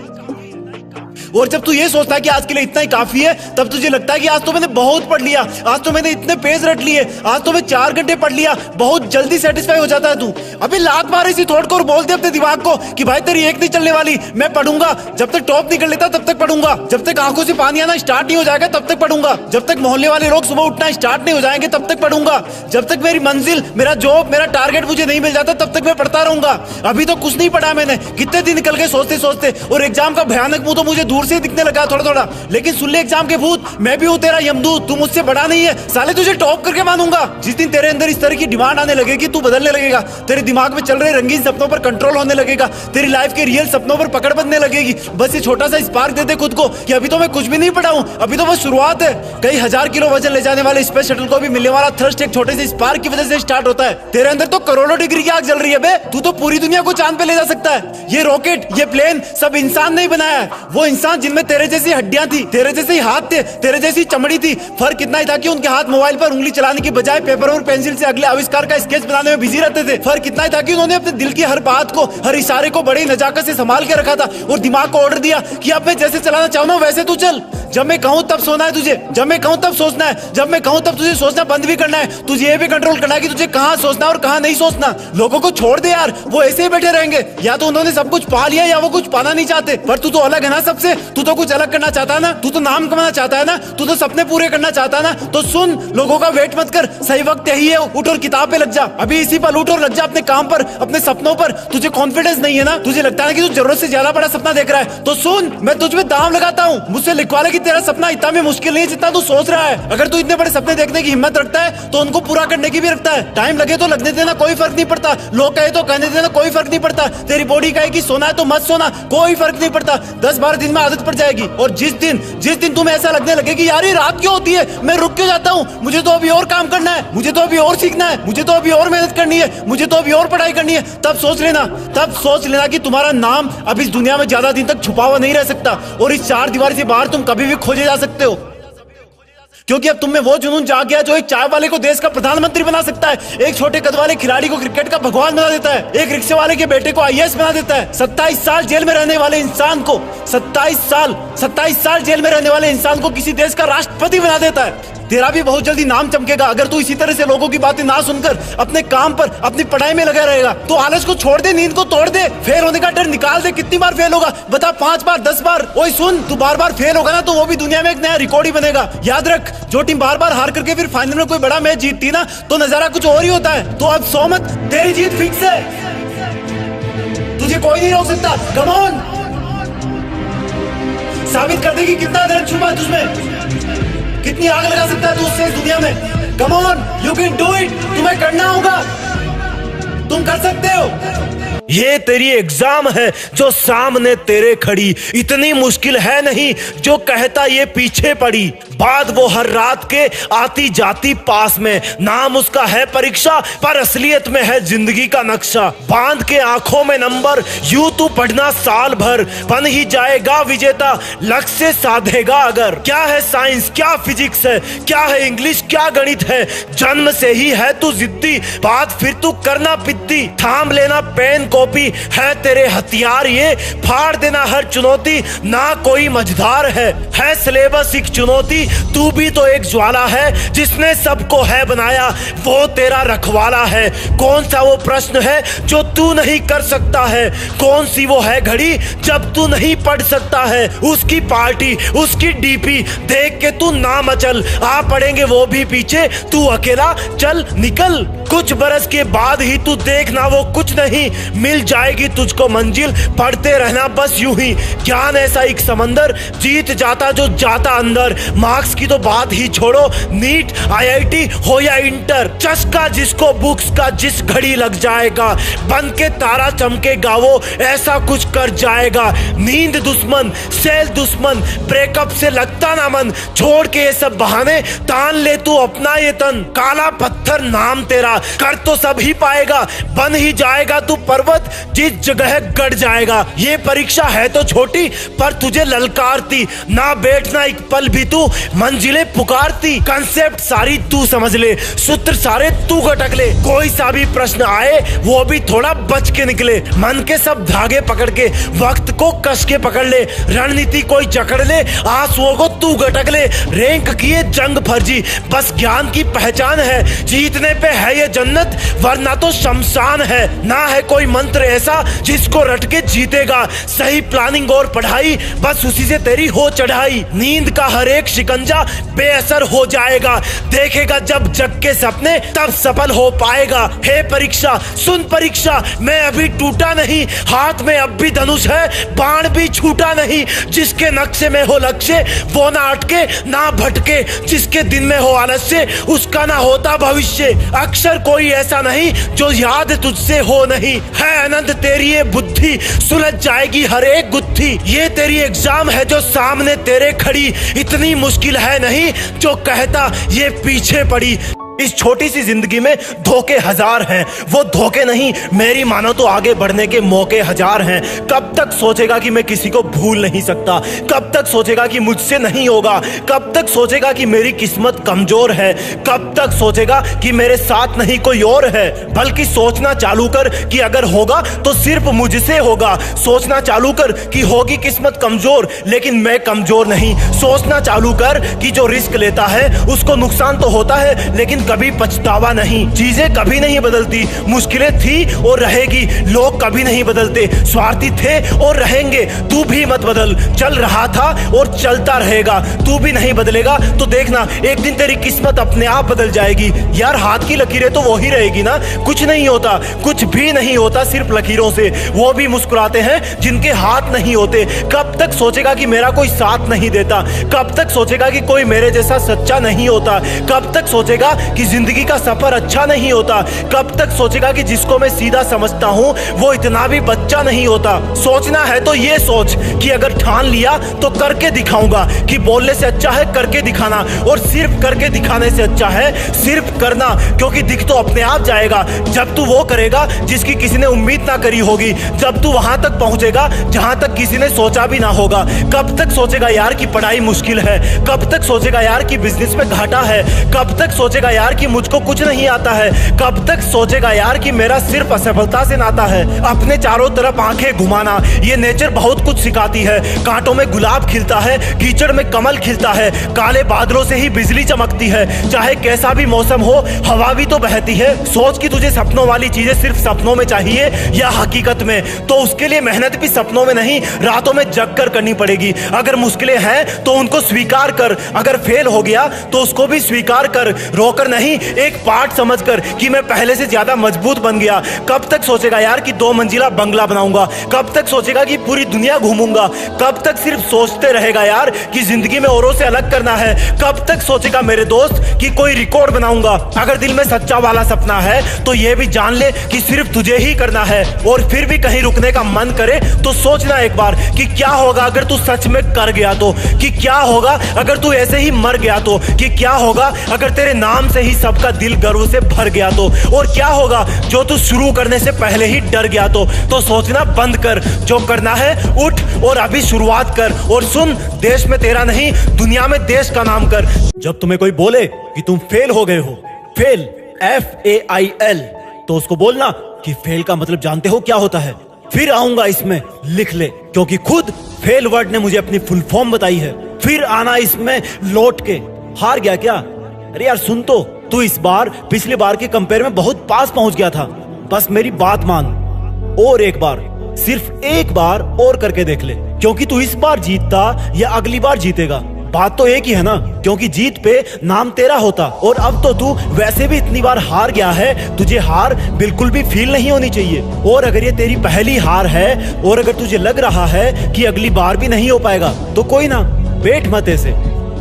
Speaker 3: और जब तू ये सोचता है कि आज के लिए इतना ही काफी है, तब तुझे लगता है कि आज तो मैंने बहुत पढ़ लिया, आज तो मैंने इतने पेज रट लिए, आज तो मैं 4 घंटे पढ़ लिया, बहुत जल्दी सेटिस्फाई हो जाता है तू। अभी लात मार इसी थॉट को और बोल दे अपने दिमाग को कि भाई तेरी एक नहीं चलने वाली, मैं पढ़ूंगा, जब तक टॉप नहीं कर लेता तब तक पढ़ूंगा, जब तक आंखों से पानी आना स्टार्ट नहीं हो जाएगा तब तक पढ़ूंगा, जब तक मोहल्ले वाले लोग सुबह उठना स्टार्ट नहीं हो जाएंगे तब तक पढ़ूंगा, जब तक मेरी मंजिल, मेरा जॉब, मेरा टारगेट मुझे नहीं मिल जाता तब तक मैं पढ़ता रहूंगा। अभी तो कुछ नहीं पढ़ा मैंने, कितने दिन निकल गए सोचते सोचते, और एग्जाम का भयानक मुंह तो मुझे दूर दूर से दिखने लगा थोड़ा थोड़ा, लेकिन सुन ले एग्जाम के भूत, मैं भी हूँ तेरा यमदूत, तू मुझसे बड़ा नहीं है साले, तुझे टॉप करके मानूंगा। जिस दिन तेरे अंदर इस तरह की डिमांड आने लगेगी, तू बदलने लगेगा, तेरे दिमाग में चल रहे रंगीन सपनों पर कंट्रोल होने लगेगा, तेरी लाइफ के रियल सपनों पर पकड़ बनने लगेगी। बस ये छोटा सा स्पार्क दे दे खुद को कि अभी तो मैं कुछ भी नहीं पढ़ा हूँ, अभी तो बस शुरुआत है। कई हजार किलो वजन ले जाने वाले स्पेस शटल को भी मिलने वाला थ्रस्ट एक छोटे से स्पार्क की वजह से स्टार्ट होता है। तेरे अंदर तो करोड़ों डिग्री की आग जल रही है बे, तू तो पूरी दुनिया को चांद पे ले जा सकता है। ये रॉकेट, ये प्लेन सब इंसान नहीं बनाया है, वो इंसान जिनमें तेरे जैसी हड्डियां थी, तेरे जैसे ही हाथ थे, तेरे जैसी चमड़ी थी। फर्क इतना ही था कि उनके हाथ मोबाइल पर उंगली चलाने की बजाय पेपर और पेंसिल से अगले आविष्कार का स्केच बनाने में बिजी रहते थे। फर्क इतना ही था कि उन्होंने अपने दिल की हर बात को, हर इशारे को बड़ी नजाकत से संभाल के रखा था और दिमाग को ऑर्डर दिया कि अब मैं जैसे चलाना चाहूँ ना वैसे तू चल। जब मैं कहूँ तब सोना है तुझे, जब मैं कहूँ तब सोचना है, जब मैं कहूँ तब तुझे सोचना बंद भी करना है। तुझे ये भी कंट्रोल करना है कि तुझे कहाँ सोचना और कहाँ नहीं सोचना। लोगों को छोड़ दे यार, वो ऐसे ही बैठे रहेंगे, या तो उन्होंने सब कुछ पा लिया या वो कुछ पाना नहीं चाहते। पर तू तो अलग है ना सबसे, तू तो कुछ अलग करना चाहता है ना, तू तो नाम कमाना चाहता है ना, तू तो सपने पूरे करना चाहता है ना। तो सुन, लोगों का वेट मत कर, सही वक्त यही है, उठ और किताब पे लग जा, अभी इसी पल उठ और लग जा अपने काम पर, अपने सपनों पर। तुझे कॉन्फिडेंस नहीं है ना, तुझे लगता है कि तू जरूरत से ज्यादा बड़ा सपना देख रहा है, तो सुन, मैं तुझ पे दाम लगाता हूँ, मुझसे लिखवा ले कि तेरा सपना इतना भी मुश्किल नहीं है जितना तू सोच रहा है। अगर तू इतने बड़े सपने देखने की हिम्मत रखता है तो उनको पूरा करने की भी रखता है। टाइम लगे तो लगने देना, कोई फर्क नहीं पड़ता। लोग कहे तो कहने देना, कोई फर्क नहीं पड़ता। तेरी बॉडी कहे कि सोना है तो मत सोना, कोई फर्क नहीं पड़ता। 10-12 दिन में आदत पड़ जाएगी। और जिस दिन तुम्हें ऐसा लगने लगे कि यार ये रात क्यों होती है, मैं रुक क्यों जाता हूँ, मुझे तो अभी और काम करना है, मुझे तो अभी और सीखना है, मुझे तो अभी और मेहनत करनी है, मुझे तो अभी और पढ़ाई करनी है, तब सोच लेना कि तुम्हारा नाम अब इस दुनिया में ज्यादा दिन तक छुपा हुआ नहीं रह सकता और इस 4 दीवार से बाहर तुम कभी भी खोजे जा सकते हो। क्योंकि अब तुम में वो जुनून जाग गया जो एक चाय वाले को देश का प्रधानमंत्री बना सकता है, एक छोटे कद वाले खिलाड़ी को क्रिकेट का भगवान बना देता है, एक रिक्शे वाले के बेटे को आईएएस बना देता है। 27 साल जेल में रहने वाले इंसान को 27 साल जेल में रहने वाले इंसान को किसी देश का राष्ट्रपति बना देता है। तेरा भी बहुत जल्दी नाम चमकेगा अगर तू इसी तरह से लोगों की बातें ना सुनकर अपने काम पर, अपनी पढ़ाई में लगा रहेगा। तो आलस को छोड़ दे, नींद को तोड़ दे, फेल होने का डर निकाल दे। कितनी बार फेल होगा बता? 5 बार, 10 बार? ओए सुन, तू बार-बार फेल होगा ना तो वो भी दुनिया में एक नया रिकॉर्ड ही बनेगा। याद रख, जो टीम बार-बार हार करके फिर फाइनल में कोई बड़ा मैच जीतती ना तो नजारा कुछ और ही होता है। तो अब सो मत, तेरी जीत फिक्स है, तुझे कोई नहीं रोक सकता। कम ऑन, साबित कर दे कि कितना दर्द छुपा है तुझमें, कितनी आग लगा सकता है तू उससे इस दुनिया में। Come on, you can do it, तुम्हें करना होगा, तुम कर सकते हो।
Speaker 1: ये तेरी एग्जाम है जो सामने तेरे खड़ी, इतनी मुश्किल है नहीं जो कहता ये पीछे पड़ी। बाद वो हर रात के आती जाती पास में, नाम उसका है परीक्षा पर असलियत में है जिंदगी का नक्शा। बांध के आंखों में नंबर, यूं तू पढ़ना साल भर, बन ही जाएगा विजेता लक्ष्य साधेगा अगर। क्या है साइंस, क्या फिजिक्स है, क्या है इंग्लिश, क्या गणित है, जन्म से ही है तू जिद्दी, बात फिर तू करना पिद्दी। थाम लेना पेन कॉपी, है तेरे हथियार ये, फाड़ देना हर चुनौती, ना कोई मझधार है सिलेबस एक चुनौती। तू भी तो एक ज्वाला है जिसने सबको है बनाया, वो तेरा रखवाला है। कौन सा वो प्रश्न है जो तू नहीं कर सकता है, कौन सी वो है घड़ी जब तू नहीं पढ़ सकता है। उसकी पार्टी, उसकी डीपी देख के तू ना मचल, आ पड़ेंगे वो भी पीछे, तू अकेला चल निकल। कुछ बरस के बाद ही तू देखना वो कुछ नहीं, मिल जाएगी तुझको मंजिल, पढ़ते रहना बस यूं ही। ज्ञान ऐसा एक समंदर, जीत जाता जो जाता अंदर। मार्क्स की तो बात ही छोड़ो, नीट आईआईटी हो या इंटर, चस्का जिसको बुक्स का जिस घड़ी लग जाएगा, बन के तारा चमकेगा वो ऐसा कुछ कर जाएगा। नींद दुश्मन, सेल दुश्मन, ब्रेकअप से लगता ना मन, छोड़ के ये सब बहाने, तान ले तू अपना ये तन। काला पत्थर नाम तेरा, कर तो सब ही पाएगा, बन ही जाएगा तू पर्वत जिस जगह गड़ जाएगा। ये परीक्षा है तो छोटी पर तुझे ललकारती, ना बैठना एक पल भी तू मंजिलें पुकारती। कंसेप्ट सारी तू समझ ले, सूत्र सारे तू गटक ले, कोई सा भी प्रश्न आए वो भी थोड़ा बच के निकले। मन के सब धागे पकड़ के वक्त को कस के पकड़ ले, रणनीति कोई जकड़ ले, आंसुओं को तू गटक ले। रैंक किए जंग फर्जी, बस ज्ञान की पहचान है, जीतने पे है ये जन्नत वरना तो शमशान है। ना है कोई मंत्र ऐसा जिसको रट के जीतेगा, सही प्लानिंग और पढ़ाई बस उसी से तेरी हो चढ़ाई। नींद का हर एक शिकार शिकंजा बेअसर हो जाएगा। देखेगा जब जग के सपने तब सफल हो पाएगा। हे परीक्षा सुन परीक्षा, मैं अभी टूटा नहीं, हाथ में अब भी धनुष है, बाण भी छूटा नहीं। जिसके नक्शे में हो लक्ष्य वो ना अटके ना भटके, जिसके दिन में हो आलस्य उसका ना होता भविष्य। अक्षर कोई ऐसा नहीं जो याद तुझसे हो नहीं, है अनंत तेरी ये बुद्धि, सुलझ जाएगी हर एक गुत्थी। ये तेरी एग्जाम है जो सामने तेरे खड़ी, इतनी मुश्किल है नहीं जो कहता ये पीछे पड़ी। इस छोटी सी जिंदगी में धोखे हजार हैं, वो धोखे नहीं मेरी मानो तो आगे बढ़ने के मौके हजार हैं। कब तक सोचेगा कि मैं किसी को भूल नहीं सकता, कब तक सोचेगा कि मुझसे नहीं होगा, कब तक सोचेगा कि मेरी किस्मत कमजोर है, कब तक सोचेगा कि मेरे साथ नहीं कोई और है। बल्कि सोचना चालू कर कि अगर होगा तो सिर्फ मुझसे होगा। सोचना चालू कर कि होगी किस्मत कमजोर लेकिन मैं कमजोर नहीं। सोचना चालू कर कि जो रिस्क लेता है उसको नुकसान तो होता है लेकिन कभी पछतावा नहीं। चीजें कभी नहीं बदलती, मुश्किलें थी और रहेगी, लोग कभी नहीं बदलते, स्वार्थी थे और रहेंगे। तू भी मत बदल, चल रहा था और चलता रहेगा। तू भी नहीं बदलेगा तो देखना एक दिन तेरी किस्मत अपने आप बदल जाएगी। यार हाथ की लकीरें तो वो ही रहेगी ना, कुछ नहीं होता, कुछ भी नहीं होता सिर्फ लकीरों से। वो भी मुस्कुराते हैं जिनके हाथ नहीं होते। कब तक सोचेगा कि मेरा कोई साथ नहीं देता, कब तक सोचेगा कि कोई मेरे जैसा सच्चा नहीं होता, कब तक सोचेगा कि जिंदगी का सफर अच्छा नहीं होता, कब तक सोचेगा कि जिसको मैं सीधा समझता हूं वो इतना भी बच्चा नहीं होता। सोचना है तो ये सोच कि अगर ठान लिया तो करके दिखाऊंगा, कि बोलने से अच्छा है करके दिखाना, और सिर्फ करके दिखाने से अच्छा है सिर्फ करना, क्योंकि दिख तो अपने आप जाएगा जब तू वो करेगा जिसकी किसी ने उम्मीद ना करी होगी, जब तू वहां तक पहुंचेगा जहां तक किसी ने सोचा भी ना होगा। कब तक सोचेगा यार कि पढ़ाई मुश्किल है, कब तक सोचेगा यार कि बिजनेस में घाटा है, कब तक सोचेगा यार कि मुझको कुछ नहीं आता है, कब तक सोचेगा यार कि मेरा सिर्फ असफलता से नाता है। अपने चारों तरफ आंखें घुमाना ये नेचर बहुत कुछ सिखाती है। कांटों में गुलाब खिलता है, कीचड़ में कमल खिलता है, काले बादलों से ही बिजली चमकती है। चाहे कैसा भी मौसम हो हवा भी तो बहती है। सोच कि तुझे सपनों वाली चीजें सिर्फ सपनों में चाहिए या हकीकत में, तो उसके लिए मेहनत भी सपनों में नहीं रातों में जग कर करनी पड़ेगी। अगर मुश्किलें हैं तो उनको स्वीकार कर, अगर फेल हो गया तो उसको भी स्वीकार कर, रोकर नहीं एक पार्ट समझकर कि मैं पहले से ज्यादा मजबूत बन गया। कब तक सोचेगा यार कि 2 मंजिला बंगला बनाऊंगा, कब तक सोचेगा कि पूरी दुनिया घूमूंगा, कब तक सिर्फ सोचते रहेगा यार कि जिंदगी में औरों से अलग करना है, कब तक सोचेगा मेरे दोस्त कि कोई रिकॉर्ड बनाऊंगा। अगर दिल में सच्चा वाला सपना है तो ये भी जान ले कि सिर्फ तुझे ही करना है। और फिर भी कहीं रुकने का मन करे तो सोचना एक बार कि क्या होगा अगर तू सच में कर गया तो, कि क्या होगा अगर तू ऐसे ही मर गया तो, कि क्या होगा अगर तेरे नाम से ही सबका दिल गर्व से भर गया तो, और क्या होगा जो तू शुरू करने से पहले ही डर गया तो सोचना बंद कर, जो करना है उठ और अभी शुरुआत कर। और सुन, देश में तेरा नहीं दुनिया में देश का नाम कर। जब तुम्हें कोई बोले कि तुम फेल हो गए हो, फेल FAIL, तो उसको बोलना कि फेल का मतलब जानते हो क्या होता है। फिर आऊंगा इसमें, लिख ले, क्योंकि खुद फेल वर्ड ने मुझे अपनी फुल फॉर्म बताई है। फिर आना इसमें लौट के। हार गया क्या? अरे यार सुन तो, तू इस बार पिछली बार के कंपेयर में बहुत पास पहुंच गया था। बस मेरी बात मान और एक बार, सिर्फ एक बार और करके देख ले, क्योंकि तू इस बार जीतता या अगली बार जीतेगा, बात तो एक ही है ना, क्योंकि जीत पे नाम तेरा होता। और अब तो तू वैसे भी इतनी बार हार गया है, तुझे हार बिल्कुल भी फील नहीं होनी चाहिए। और अगर ये तेरी पहली हार है और अगर तुझे लग रहा है कि अगली बार भी नहीं हो पाएगा तो कोई ना, बैठ मत ऐसे,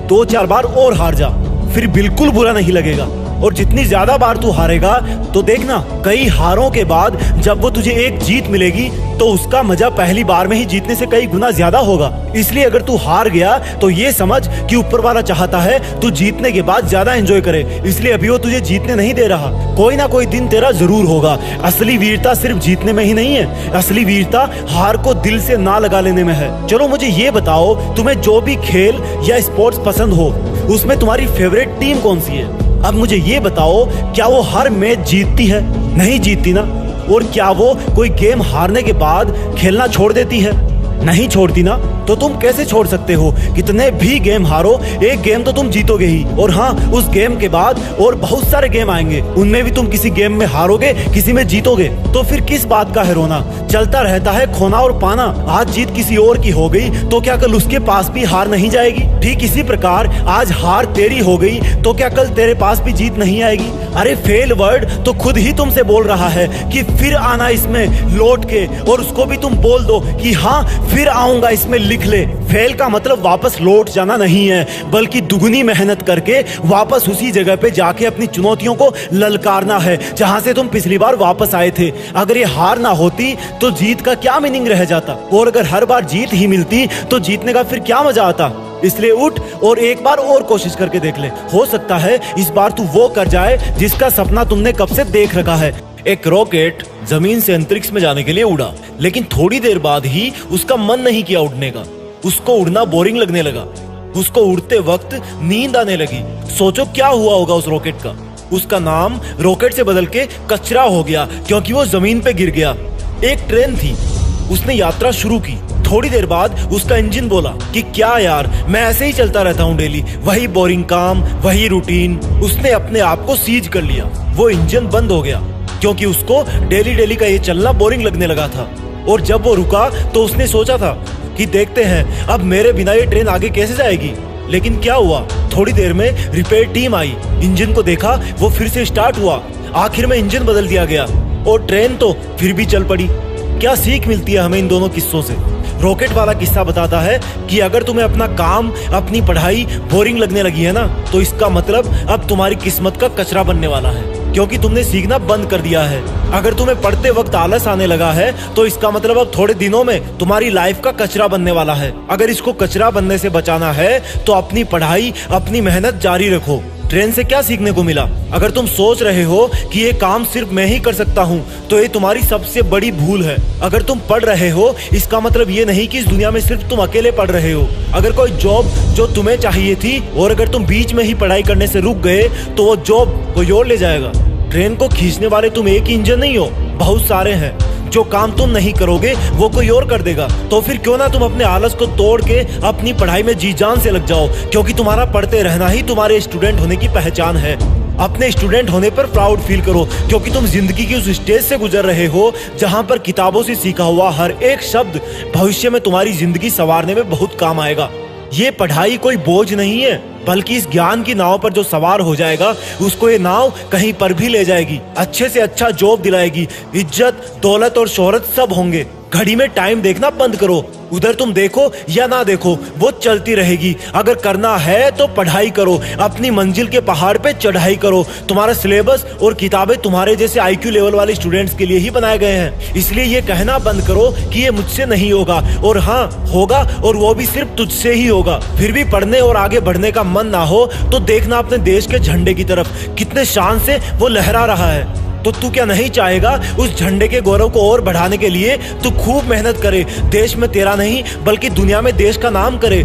Speaker 1: 2-4 बार और हार जा, फिर बिल्कुल बुरा नहीं लगेगा। और जितनी ज्यादा बार तू हारेगा तो देखना कई हारों के बाद जब वो तुझे एक जीत मिलेगी तो उसका मजा पहली बार में ही जीतने से कई गुना ज्यादा होगा। इसलिए अगर तू हार गया तो ये समझ कि ऊपर वाला चाहता है तू जीतने के बाद ज्यादा एंजॉय करे, इसलिए अभी वो तुझे जीतने नहीं दे रहा। कोई ना कोई दिन तेरा जरूर होगा। असली वीरता सिर्फ जीतने में ही नहीं है, असली वीरता हार को दिल से ना लगा लेने में है। चलो मुझे ये बताओ, तुम्हें जो भी खेल या स्पोर्ट्स पसंद हो उसमें तुम्हारी फेवरेट टीम कौन सी है? अब मुझे ये बताओ, क्या वो हर मैच जीतती है? नहीं जीतती ना। और क्या वो कोई गेम हारने के बाद खेलना छोड़ देती है? नहीं छोड़ती ना।
Speaker 3: तो तुम कैसे छोड़ सकते हो? कितने भी गेम हारो, एक गेम तो तुम जीतोगे ही। और हाँ, उस गेम के बाद और बहुत सारे गेम आएंगे, उनमें भी तुम किसी गेम में हारोगे, किसी में जीतोगे। तो फिर किस बात का है रोना? चलता रहता है खोना और पाना। आज जीत किसी और की हो गई तो क्या कल उसके पास भी हार नहीं जाएगी? ठीक इसी प्रकार आज हार तेरी हो गई तो क्या कल तेरे पास भी जीत नहीं आएगी? अरे फेल वर्ड तो खुद ही तुमसे बोल रहा है कि फिर आना इसमें लौट के, और उसको भी तुम बोल दो कि हाँ फिर आऊंगा इसमें लिख ले। फेल का मतलब वापस लौट जाना नहीं है, बल्कि दुगनी मेहनत करके वापस उसी जगह पे जाके अपनी चुनौतियों को ललकारना है जहां से तुम पिछली बार वापस आए थे। अगर ये हार ना होती तो जीत का क्या मीनिंग रह जाता, और अगर हर बार जीत ही मिलती तो जीतने का फिर क्या मजा आता? इसलिए उठ और एक बार और कोशिश करके देख ले। हो सकता है इस बार तू वो कर जाए जिसका सपना तुमने कब से देख रखा है। एक रॉकेट जमीन से अंतरिक्ष में जाने के लिए उड़ा, लेकिन थोड़ी देर बाद ही उसका मन नहीं किया उड़ने का। उसको उड़ना बोरिंग लगने लगा। उसको उड़ते वक्त नींद आने लगी। सोचो क्या हुआ होगा उस रॉकेट का। उसका नाम रॉकेट से बदल के कचरा हो गया, क्योंकि वो जमीन पे गिर गया। एक ट्रेन थी, उसने यात्रा शुरू की। थोड़ी देर बाद उसका इंजन बोला कि क्या यार, मैं ऐसे ही चलता रहता हूँ डेली, वही बोरिंग काम, वही रूटीन। उसने अपने आप को सीज कर लिया। वो इंजन बंद हो गया क्योंकि उसको डेली डेली का ये चलना बोरिंग लगने लगा था। और जब वो रुका तो उसने सोचा था कि देखते हैं अब मेरे बिना ये ट्रेन आगे कैसे जाएगी। लेकिन क्या हुआ, थोड़ी देर में रिपेयर टीम आई, इंजन को देखा, वो फिर से स्टार्ट हुआ। आखिर में इंजन बदल दिया गया और ट्रेन तो फिर भी चल पड़ी। क्या सीख मिलती है हमें इन दोनों किस्सों से? रॉकेट वाला किस्सा बताता है कि अगर तुम्हें अपना काम, अपनी पढ़ाई बोरिंग लगने लगी है ना, तो इसका मतलब अब तुम्हारी किस्मत का कचरा बनने वाला है, क्योंकि तुमने सीखना बंद कर दिया है। अगर तुम्हें पढ़ते वक्त आलस आने लगा है तो इसका मतलब अब थोड़े दिनों में तुम्हारी लाइफ का कचरा बनने वाला है। अगर इसको कचरा बनने से बचाना है तो अपनी पढ़ाई, अपनी मेहनत जारी रखो। ट्रेन से क्या सीखने को मिला? अगर तुम सोच रहे हो कि ये काम सिर्फ मैं ही कर सकता हूँ तो ये तुम्हारी सबसे बड़ी भूल है। अगर तुम पढ़ रहे हो इसका मतलब ये नहीं कि इस दुनिया में सिर्फ तुम अकेले पढ़ रहे हो। अगर कोई जॉब जो तुम्हें चाहिए थी और अगर तुम बीच में ही पढ़ाई करने से रुक गए तो वो जॉब कोई और ले जाएगा। ट्रेन को खींचने वाले तुम एक ही इंजन नहीं हो, बहुत सारे हैं। जो काम तुम नहीं करोगे वो कोई और कर देगा। तो फिर क्यों ना तुम अपने आलस को तोड़ के अपनी पढ़ाई में जी जान से लग जाओ, क्योंकि तुम्हारा पढ़ते रहना ही तुम्हारे स्टूडेंट होने की पहचान है। अपने स्टूडेंट होने पर प्राउड फील करो, क्योंकि तुम जिंदगी की उस स्टेज से गुजर रहे हो जहां पर किताबों से सीखा हुआ हर एक शब्द भविष्य में तुम्हारी जिंदगी संवारने में बहुत काम आएगा। ये पढ़ाई कोई बोझ नहीं है, बल्कि इस ज्ञान की नाव पर जो सवार हो जाएगा उसको ये नाव कहीं पर भी ले जाएगी, अच्छे से अच्छा जॉब दिलाएगी, इज्जत, दौलत और शोहरत सब होंगे। घड़ी में टाइम देखना बंद करो, उधर तुम देखो या ना देखो वो चलती रहेगी। अगर करना है तो पढ़ाई करो, अपनी मंजिल के पहाड़ पे चढ़ाई करो। तुम्हारा सिलेबस और किताबें तुम्हारे जैसे IQ लेवल वाले स्टूडेंट्स के लिए ही बनाए गए हैं, इसलिए ये कहना बंद करो कि ये मुझसे नहीं होगा। और हाँ, होगा, और वो भी सिर्फ तुझसे ही होगा। फिर भी पढ़ने और आगे बढ़ने का मन ना हो तो देखना अपने देश के झंडे की तरफ, कितने शान से वो लहरा रहा है। तो तू क्या नहीं चाहेगा उस झंडे के गौरव को और बढ़ाने के लिए तू खूब मेहनत करे, देश में तेरा नहीं बल्कि दुनिया में देश का नाम करे।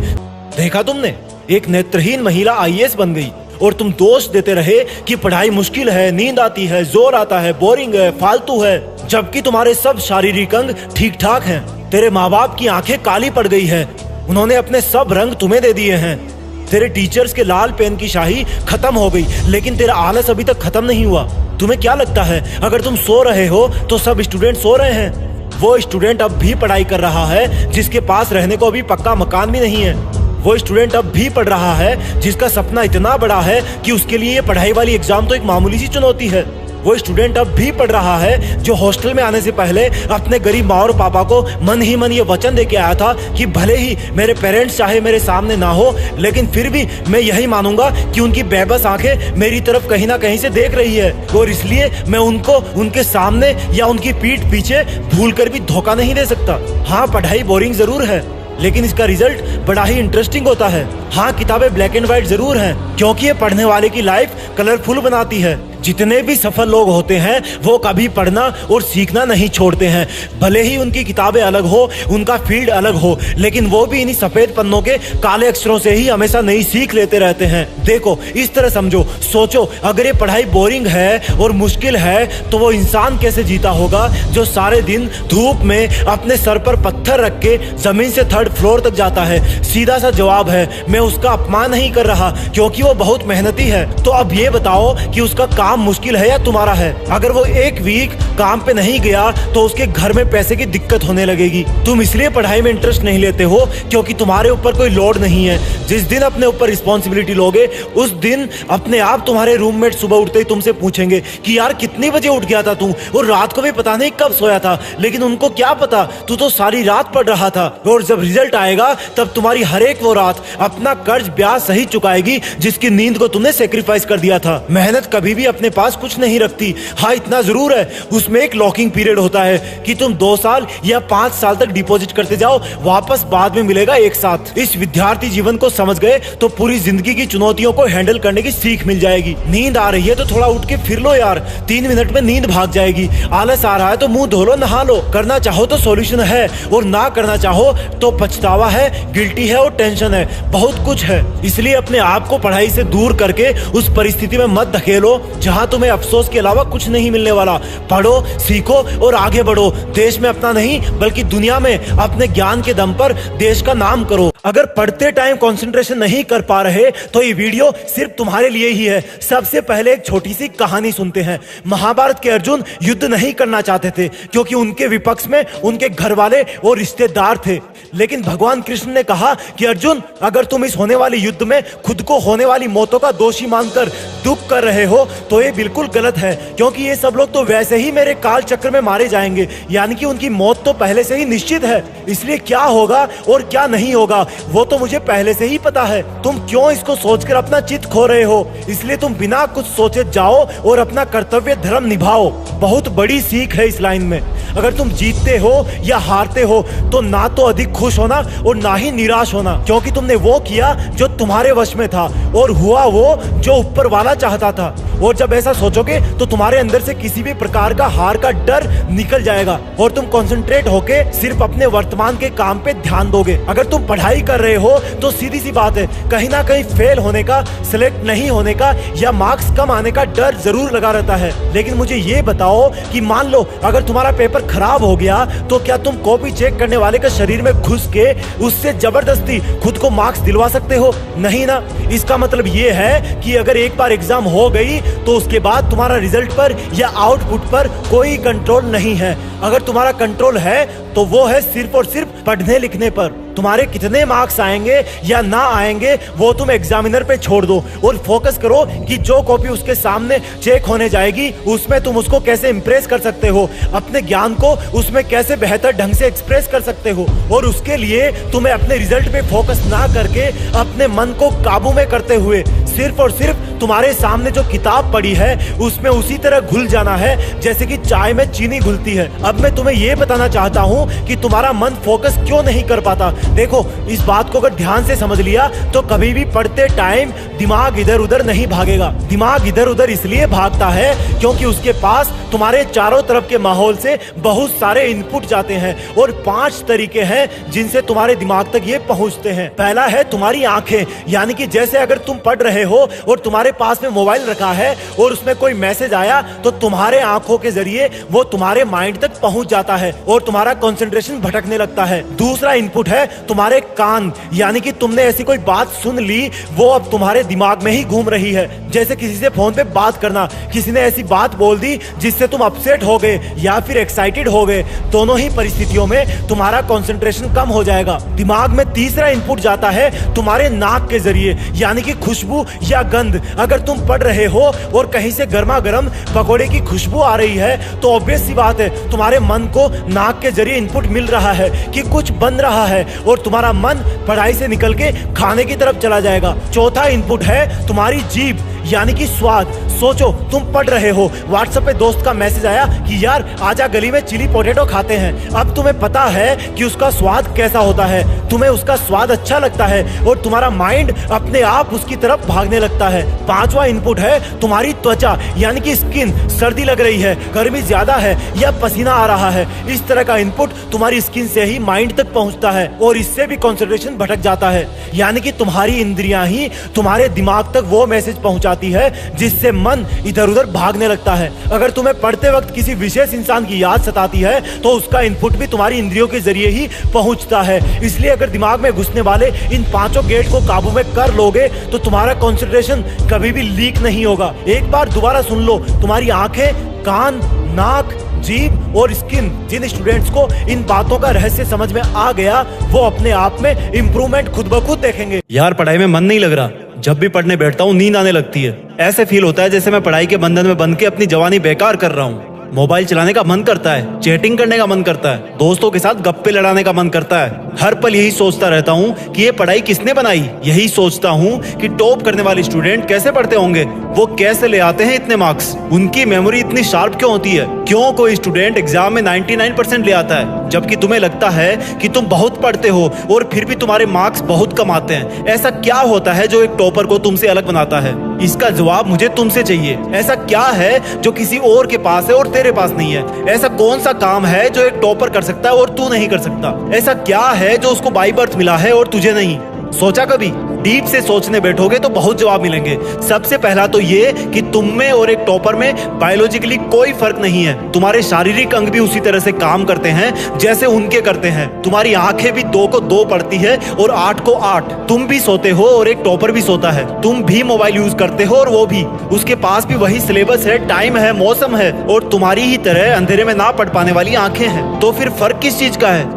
Speaker 3: देखा तुमने, एक नेत्रहीन महिला IAS बन गई और तुम दोष देते रहे कि पढ़ाई मुश्किल है, नींद आती है, जोर आता है, बोरिंग है, फालतू है, जबकि तुम्हारे सब शारीरिक अंग ठीक ठाक हैं। तेरे माँ बाप की आंखें काली पड़ गई है, उन्होंने अपने सब रंग तुम्हें दे दिए हैं। तेरे टीचर्स के लाल पेन की शाही खत्म हो गई, लेकिन तेरा आलस अभी तक खत्म नहीं हुआ। तुम्हें क्या लगता है अगर तुम सो रहे हो तो सब स्टूडेंट सो रहे हैं? वो स्टूडेंट अब भी पढ़ाई कर रहा है जिसके पास रहने को अभी पक्का मकान भी नहीं है। वो स्टूडेंट अब भी पढ़ रहा है जिसका सपना इतना बड़ा है कि उसके लिए ये पढ़ाई वाली एग्जाम तो एक मामूली सी चुनौती है। वो स्टूडेंट अब भी पढ़ रहा है जो हॉस्टल में आने से पहले अपने गरीब माँ और पापा को मन ही मन ये वचन दे के आया था कि भले ही मेरे पेरेंट्स चाहे मेरे सामने ना हो, लेकिन फिर भी मैं यही मानूंगा कि उनकी बेबस आंखें मेरी तरफ कहीं ना कहीं से देख रही है, और इसलिए मैं उनको उनके सामने या उनकी पीठ पीछे भूल कर भी धोखा नहीं दे सकता। हाँ, पढ़ाई बोरिंग जरूर है, लेकिन इसका रिजल्ट बड़ा ही इंटरेस्टिंग होता है। हाँ, किताबें ब्लैक एंड व्हाइट जरूर हैं, क्योंकि ये पढ़ने वाले की लाइफ कलरफुल बनाती है। जितने भी सफल लोग होते हैं वो कभी पढ़ना और सीखना नहीं छोड़ते हैं। भले ही उनकी किताबें अलग हो, उनका फील्ड अलग हो, लेकिन वो भी इन्हीं सफेद पन्नों के काले अक्षरों से ही हमेशा नई सीख लेते रहते हैं। देखो इस तरह समझो, सोचो अगर ये पढ़ाई बोरिंग है और मुश्किल है तो वो इंसान कैसे जीता होगा जो सारे दिन धूप में अपने सर पर पत्थर रख के जमीन से 3rd फ्लोर तक जाता है। सीधा सा जवाब है, मैं उसका अपमान नहीं कर रहा क्योंकि वो बहुत मेहनती है। तो अब ये बताओ कि उसका काम मुश्किल है या तुम्हारा है? अगर वो 1 वीक काम पे नहीं गया तो उसके घर में पैसे की दिक्कत होने लगेगी। तुम इसलिए पढ़ाई में इंटरेस्ट नहीं लेते हो क्योंकि तुम्हारे ऊपर कोई लोड नहीं है। जिस दिन अपने ऊपर रिस्पॉन्सिबिलिटी लोगे उस दिन अपने आप तुम्हारे रूममेट सुबह उठते ही तुमसे पूछेंगे कि यार कितनी बजे उठ गया था तू, और रात को भी पता नहीं कब सोया था। लेकिन उनको क्या पता, तू तो सारी रात पढ़ रहा था। और जब रिजल्ट आएगा तब तुम्हारी हर एक वो रात अपना कर्ज ब्याज सही चुकाएगी जिसकी नींद को तुमने सेक्रीफाइस कर दिया था। मेहनत कभी भी अपने पास कुछ नहीं रखती। हाँ इतना जरूर है, उसमें एक लॉकिंग पीरियड होता है कि तुम 2 साल या 5 साल तक डिपॉजिट करते जाओ, वापस बाद में मिलेगा एक साथ। इस विद्यार्थी जीवन को समझ गए तो पूरी जिंदगी की चुनौतियों को हैंडल करने की सीख मिल जाएगी। नींद आ रही है तो थोड़ा उठ के फिर लो यार, 3 मिनट में नींद भाग जाएगी। आलस आ रहा है तो मुंह धो लो, नहा लो। करना चाहो तो सॉल्यूशन है और ना करना चाहो तो पछतावा है, गिल्टी है और टेंशन है, बहुत कुछ है। इसलिए अपने आप को पढ़ाई से दूर करके उस परिस्थिति में मत धकेलो जहां तुम्हें अफसोस के अलावा कुछ नहीं मिलने वाला। पढ़ो, सीखो और आगे बढ़ो। देश में अपना नहीं बल्कि दुनिया में अपने ज्ञान के दम पर देश का नाम करो। अगर पढ़ते टाइम कंसंट्रेशन नहीं कर पा रहे तो ये वीडियो सिर्फ तुम्हारे लिए ही है। सबसे पहले एक छोटी सी कहानी सुनते हैं। महाभारत के अर्जुन युद्ध नहीं करना चाहते थे क्योंकि उनके विपक्ष में उनके घर वाले और रिश्तेदार थे। लेकिन भगवान कृष्ण ने कहा कि अर्जुन, अगर तुम इस होने वाली युद्ध में खुद को होने वाली मौतों का दोषी मानकर दुख कर रहे हो तो ये बिल्कुल गलत है, क्योंकि ये सब लोग तो वैसे ही मेरे काल चक्र में मारे जाएंगे, यानी कि उनकी मौत तो पहले से ही निश्चित है। इसलिए क्या होगा और क्या नहीं होगा वो तो मुझे पहले से ही पता है। तुम क्यों इसको सोचकर अपना चित्त खो रहे हो? इसलिए तुम बिना कुछ सोचे जाओ और अपना कर्तव्य धर्म निभाओ। बहुत बड़ी सीख है इस लाइन में। अगर तुम जीतते हो या हारते हो तो ना तो अधिक खुश होना और ना ही निराश होना, क्योंकि तुमने वो किया जो तुम्हारे वश में था और हुआ वो जो ऊपर वाला चाहता था। और जब ऐसा सोचोगे तो तुम्हारे अंदर से किसी भी प्रकार का हार का डर निकल जाएगा और तुम कंसंट्रेट होके सिर्फ अपने वर्तमान के काम पे ध्यान दोगे। अगर तुम पढ़ाई कर रहे हो तो सीधी सी बात है, कहीं ना कहीं फेल होने का, सिलेक्ट नहीं होने का या मार्क्स कम आने का डर जरूर लगा रहता है। लेकिन मुझे ये बताओ कि मान लो अगर तुम्हारा पेपर खराब हो गया तो क्या तुम कॉपी चेक करने वाले के शरीर में घुस के उससे जबरदस्ती खुद को मार्क्स दिलवा सकते हो? नहीं ना। इसका मतलब ये है कि अगर एक बार एग्जाम हो गई तो उसके बाद तुम्हारा रिजल्ट पर या आउटपुट पर कोई कंट्रोल नहीं है। अगर तुम्हारा कंट्रोल है तो वो है सिर्फ और सिर्फ पढ़ने लिखने पर। तुम्हारे कितने मार्क्स आएंगे या ना आएंगे वो तुम एग्जामिनर पे छोड़ दो और फोकस करो कि जो कॉपी उसके सामने चेक होने जाएगी उसमें तुम उसको कैसे इंप्रेस कर सकते हो, अपने ज्ञान को उसमें कैसे बेहतर ढंग से एक्सप्रेस कर सकते हो। और उसके लिए तुम्हें अपने रिजल्ट पे फोकस ना करके अपने मन को काबू में करते हुए सिर्फ और सिर्फ तुम्हारे सामने जो किताब पड़ी है उसमें उसी तरह घुल जाना है जैसे कि चाय में चीनी घुलती है। अब मैं तुम्हें यह बताना चाहता हूँ कि तुम्हारा मन फोकस क्यों नहीं कर पाता। देखो, इस बात को अगर ध्यान से समझ लिया तो कभी भी पढ़ते टाइम दिमाग इधर उधर नहीं भागेगा। दिमाग इधर उधर इसलिए भागता है क्योंकि उसके पास तुम्हारे चारों तरफ के माहौल से बहुत सारे इनपुट जाते हैं और 5 तरीके हैं जिनसे तुम्हारे दिमाग तक ये पहुंचते हैं। पहला है तुम्हारी आंखें, यानी कि जैसे अगर तुम पढ़ रहे हो और तुम्हारे पास में मोबाइल रखा है और उसमें कोई मैसेज आया तो तुम्हारे आंखों के जरिए वो तुम्हारे माइंड तक पहुंच जाता है और तुम्हारा कंसंट्रेशन भटकने लगता है। दूसरा इनपुट है तुम्हारे कान, यानी कि तुमने ऐसी कोई बात सुन ली वो अब तुम्हारे दिमाग में ही घूम रही है। जैसे किसी से फोन पे बात करना, किसी ने ऐसी बात बोल दी जिससे तुम अपसेट हो गए या फिर एक्साइटेड हो गए। दोनों ही परिस्थितियों में तुम्हारा कंसंट्रेशन कम हो जाएगा। दिमाग में तीसरा इनपुट जाता है तुम्हारे नाक के जरिए, यानी कि खुशबू या गंध। अगर तुम पढ़ रहे हो और कहीं से गर्मा गर्म पकोड़े की खुशबू आ रही है तो ऑब्वियस सी बात है तुम्हारे मन को नाक के जरिए इनपुट मिल रहा है कि कुछ बन रहा है और तुम्हारा मन पढ़ाई से निकल के खाने की तरफ चला जाएगा। चौथा इनपुट है तुम्हारी जीभ, यानी कि स्वाद। सोचो, तुम पढ़ रहे हो, व्हाट्सएप पे दोस्त का मैसेज आया कि यार आजा गली में चिली पोटैटो खाते हैं। अब तुम्हें पता है कि उसका स्वाद कैसा होता है, तुम्हें उसका स्वाद अच्छा लगता है और तुम्हारा माइंड अपने आप उसकी तरफ भागने लगता है। पांचवा इनपुट है तुम्हारी त्वचा यानी कि स्किन, सर्दी लग रही है, गर्मी ज्यादा है या पसीना आ रहा है, इस तरह का इनपुट तुम्हारी स्किन से ही माइंड तक पहुंचता है और इससे भी कंसंट्रेशन भटक जाता है। यानी कि तुम्हारी इंद्रियां ही तुम्हारे दिमाग तक वो मैसेज पहुंचाती है जिससे मन इधर उधर भागने लगता है। अगर तुम्हें पढ़ते वक्त किसी विशेष इंसान की याद सताती है तो उसका इनपुट भी तुम्हारी इंद्रियों के जरिए ही पहुंचता है। इसलिए अगर दिमाग में घुसने वाले इन 5 गेट को काबू में कर लोगे तो तुम्हारा कंसंट्रेशन कभी भी लीक नहीं होगा। एक बार दोबारा सुन लो, तुम्हारी आंखें, कान, नाक, जीभ और स्किन, जिन स्टूडेंट्स को इन बातों का रहस्य समझ में आ गया वो अपने आप में इंप्रूवमेंट खुद ब खुद देखेंगे।
Speaker 2: यार पढ़ाई में मन नहीं लग रहा, जब भी पढ़ने बैठता हूँ नींद आने लगती है। ऐसे फील होता है जैसे मैं पढ़ाई के बंधन में बंध के अपनी जवानी बेकार कर रहा हूँ। मोबाइल चलाने का मन करता है, चैटिंग करने का मन करता है, दोस्तों के साथ गप्पे लड़ाने का मन करता है। हर पल यही सोचता रहता हूँ कि ये पढ़ाई किसने बनाई। यही सोचता हूँ कि टॉप करने वाले स्टूडेंट कैसे पढ़ते होंगे, वो कैसे ले आते हैं इतने मार्क्स, उनकी मेमोरी इतनी शार्प क्यों होती है, क्यों कोई स्टूडेंट एग्जाम में 99% ले आता है जबकि तुम्हें लगता है कि तुम बहुत पढ़ते हो और फिर भी तुम्हारे मार्क्स बहुत कम आते हैं। ऐसा क्या होता है जो एक टॉपर को तुमसे अलग बनाता है? इसका जवाब मुझे तुमसे चाहिए। ऐसा क्या है जो किसी और के पास है और तेरे पास नहीं है? ऐसा कौन सा काम है जो एक टॉपर कर सकता है और तू नहीं कर सकता? ऐसा क्या है जो उसको बाय बर्थ मिला है और तुझे नहीं? सोचा कभी? डीप से सोचने बैठोगे तो बहुत जवाब मिलेंगे। सबसे पहला तो ये कि तुम में और एक टॉपर में बायोलॉजिकली कोई फर्क नहीं है। तुम्हारे शारीरिक अंग भी उसी तरह से काम करते हैं जैसे उनके करते हैं। तुम्हारी आंखें भी 2 को 2 पढ़ती है और 8 को 8। तुम भी सोते हो और एक टॉपर भी सोता है। तुम भी मोबाइल यूज करते हो और वो भी। उसके पास भी वही सिलेबस है, टाइम है, मौसम है और तुम्हारी ही तरह अंधेरे में ना पढ़ पाने वाली आंखें हैं। तो फिर फर्क किस चीज का है?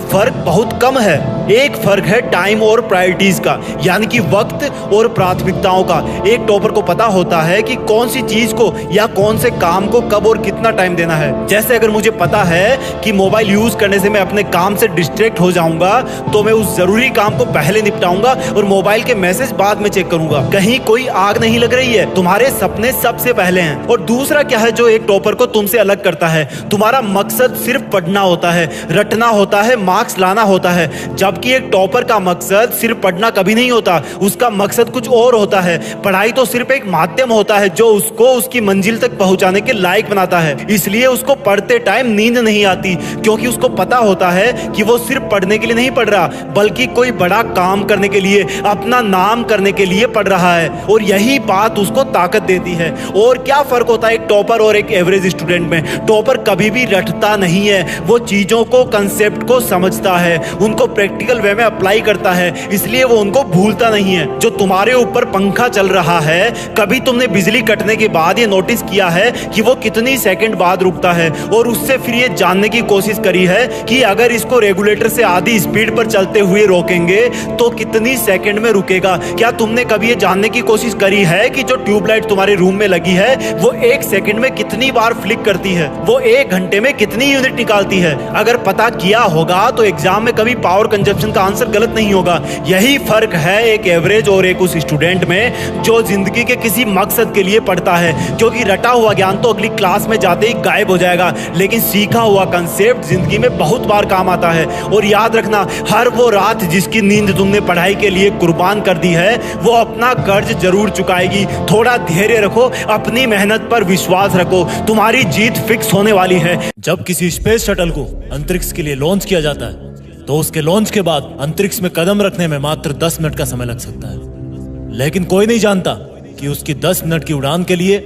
Speaker 2: फर्क बहुत कम है। एक फर्क है टाइम और प्रायोरिटीज का, यानी कि वक्त और प्राथमिकताओं का। एक टॉपर को पता होता है कि कौन सी चीज को या कौन से काम को कब और कितना टाइम देना है। जैसे अगर मुझे पता है कि मोबाइल यूज करने से मैं अपने काम से डिस्ट्रैक्ट हो जाऊंगा तो मैं उस जरूरी काम को पहले निपटाऊंगा और मोबाइल के मैसेज बाद में चेक करूंगा। कहीं कोई आग नहीं लग रही है, तुम्हारे सपने सबसे पहले हैं। और दूसरा क्या है जो एक टॉपर को तुमसे अलग करता है? तुम्हारा मकसद सिर्फ पढ़ना होता है, रटना होता है, मार्क्स लाना होता है। जबकि एक टॉपर का मकसद सिर्फ पढ़ना कभी नहीं होता, उसका मकसद कुछ और होता है। पढ़ाई तो सिर्फ एक माध्यम होता है जो उसको उसकी मंजिल तक पहुंचाने के लायक बनाता है। इसलिए उसको पढ़ते टाइम नींद नहीं आती, क्योंकि उसको पता होता है कि वो सिर्फ पढ़ने के लिए नहीं पढ़ रहा बल्कि कोई बड़ा काम करने के लिए, अपना नाम करने के लिए पढ़ रहा है। और यही बात उसको ताकत देती है। और क्या फर्क होता है एक टॉपर और एक एवरेज स्टूडेंट में? टॉपर कभी भी रटता नहीं है, वो चीजों को, कंसेप्ट को समझता है, उनको प्रैक्टिकल वे में अप्लाई करता है, इसलिए वो उनको भूलता नहीं है। जो तुम्हारे ऊपर पंखा चल रहा है, कभी तुमने बिजली कटने के बाद ये नोटिस किया है कि वो कितनी सेकंड बाद रुकता है? और उससे फिर ये जानने की कोशिश करी है कि अगर इसको रेगुलेटर से आधी स्पीड पर चलते हुए रोकेंगे तो कितनी सेकंड में रुकेगा? क्या तुमने कभी ये जानने की कोशिश करी है कि जो ट्यूबलाइट तुम्हारे रूम में लगी है वो 1 सेकंड में कितनी बार फ्लिक करती है? वो 1 घंटे में कितनी यूनिट निकालती है? अगर पता किया होगा तो एग्जाम में कभी पावर कंजप्शन का आंसर गलत नहीं होगा। यही फर्क है एक एवरेज और एक उस स्टूडेंट में जो जिंदगी के किसी मकसद के लिए पढ़ता है। क्योंकि रटा हुआ ज्ञान तो अगली क्लास में जाते ही गायब हो जाएगा, लेकिन सीखा हुआ कंसेप्ट जिंदगी में बहुत बार काम आता है। और याद रखना, हर वो रात जिसकी नींद तुमने पढ़ाई के लिए कुर्बान कर दी है वो अपना कर्ज जरूर चुकाएगी। थोड़ा धैर्य रखो, अपनी मेहनत पर विश्वास रखो, तुम्हारी जीत फिक्स होने वाली है।
Speaker 3: जब किसी स्पेस शटल को अंतरिक्ष के लिए लॉन्च किया जाता है तो उसके लॉन्च के बाद अंतरिक्ष में कदम रखने में मात्र 10 मिनट का समय लग सकता है। लेकिन कोई नहीं जानता कि उसकी 10 मिनट की उड़ान के लिए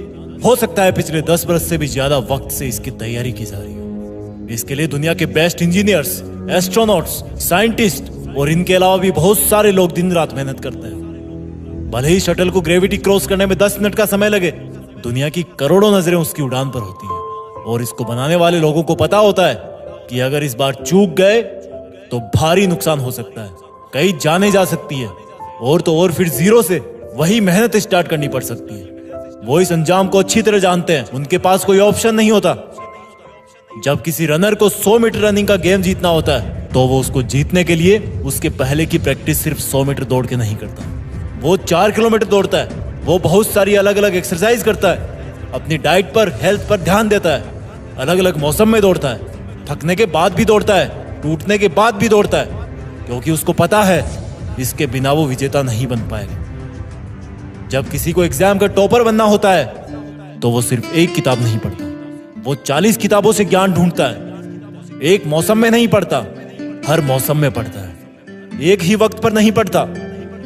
Speaker 3: हो सकता है पिछले 10 बरस से भी ज्यादा वक्त से इसकी तैयारी की जा रही हो। इसके लिए दुनिया के बेस्ट इंजीनियर्स, एस्ट्रोनॉट्स, साइंटिस्ट और इनके अलावा भी बहुत सारे लोग दिन रात मेहनत करते हैं। भले ही शटल को ग्रेविटी क्रॉस करने में 10 मिनट का समय लगे, दुनिया की करोड़ों नजरें उसकी उड़ान पर होती हैं। और इसको बनाने वाले लोगों को पता होता है कि अगर इस बार चूक गए तो भारी नुकसान हो सकता है, कई जाने जा सकती है और तो और फिर जीरो से वही मेहनत स्टार्ट करनी पड़ सकती है। वो इस अंजाम को अच्छी तरह जानते हैं, उनके पास कोई ऑप्शन नहीं होता। जब किसी रनर को 100 मीटर रनिंग का गेम जीतना होता है तो वो उसको जीतने के लिए उसके पहले की प्रैक्टिस सिर्फ 100 मीटर दौड़ के नहीं करता, वो 4 किलोमीटर दौड़ता है। वो बहुत सारी अलग अलग एक्सरसाइज करता है, अपनी डाइट पर, हेल्थ पर ध्यान देता है, अलग अलग मौसम में दौड़ता है, थकने के बाद भी दौड़ता है, टूटने के बाद भी दौड़ता है, क्योंकि उसको पता है इसके बिना वो विजेता नहीं बन पाएगा। जब किसी को एग्जाम का टॉपर बनना होता है तो वो सिर्फ एक किताब नहीं पढ़ता, वो 40 किताबों से ज्ञान ढूंढता है। एक मौसम में नहीं पढ़ता, हर मौसम में पढ़ता है। एक ही वक्त पर नहीं पढ़ता,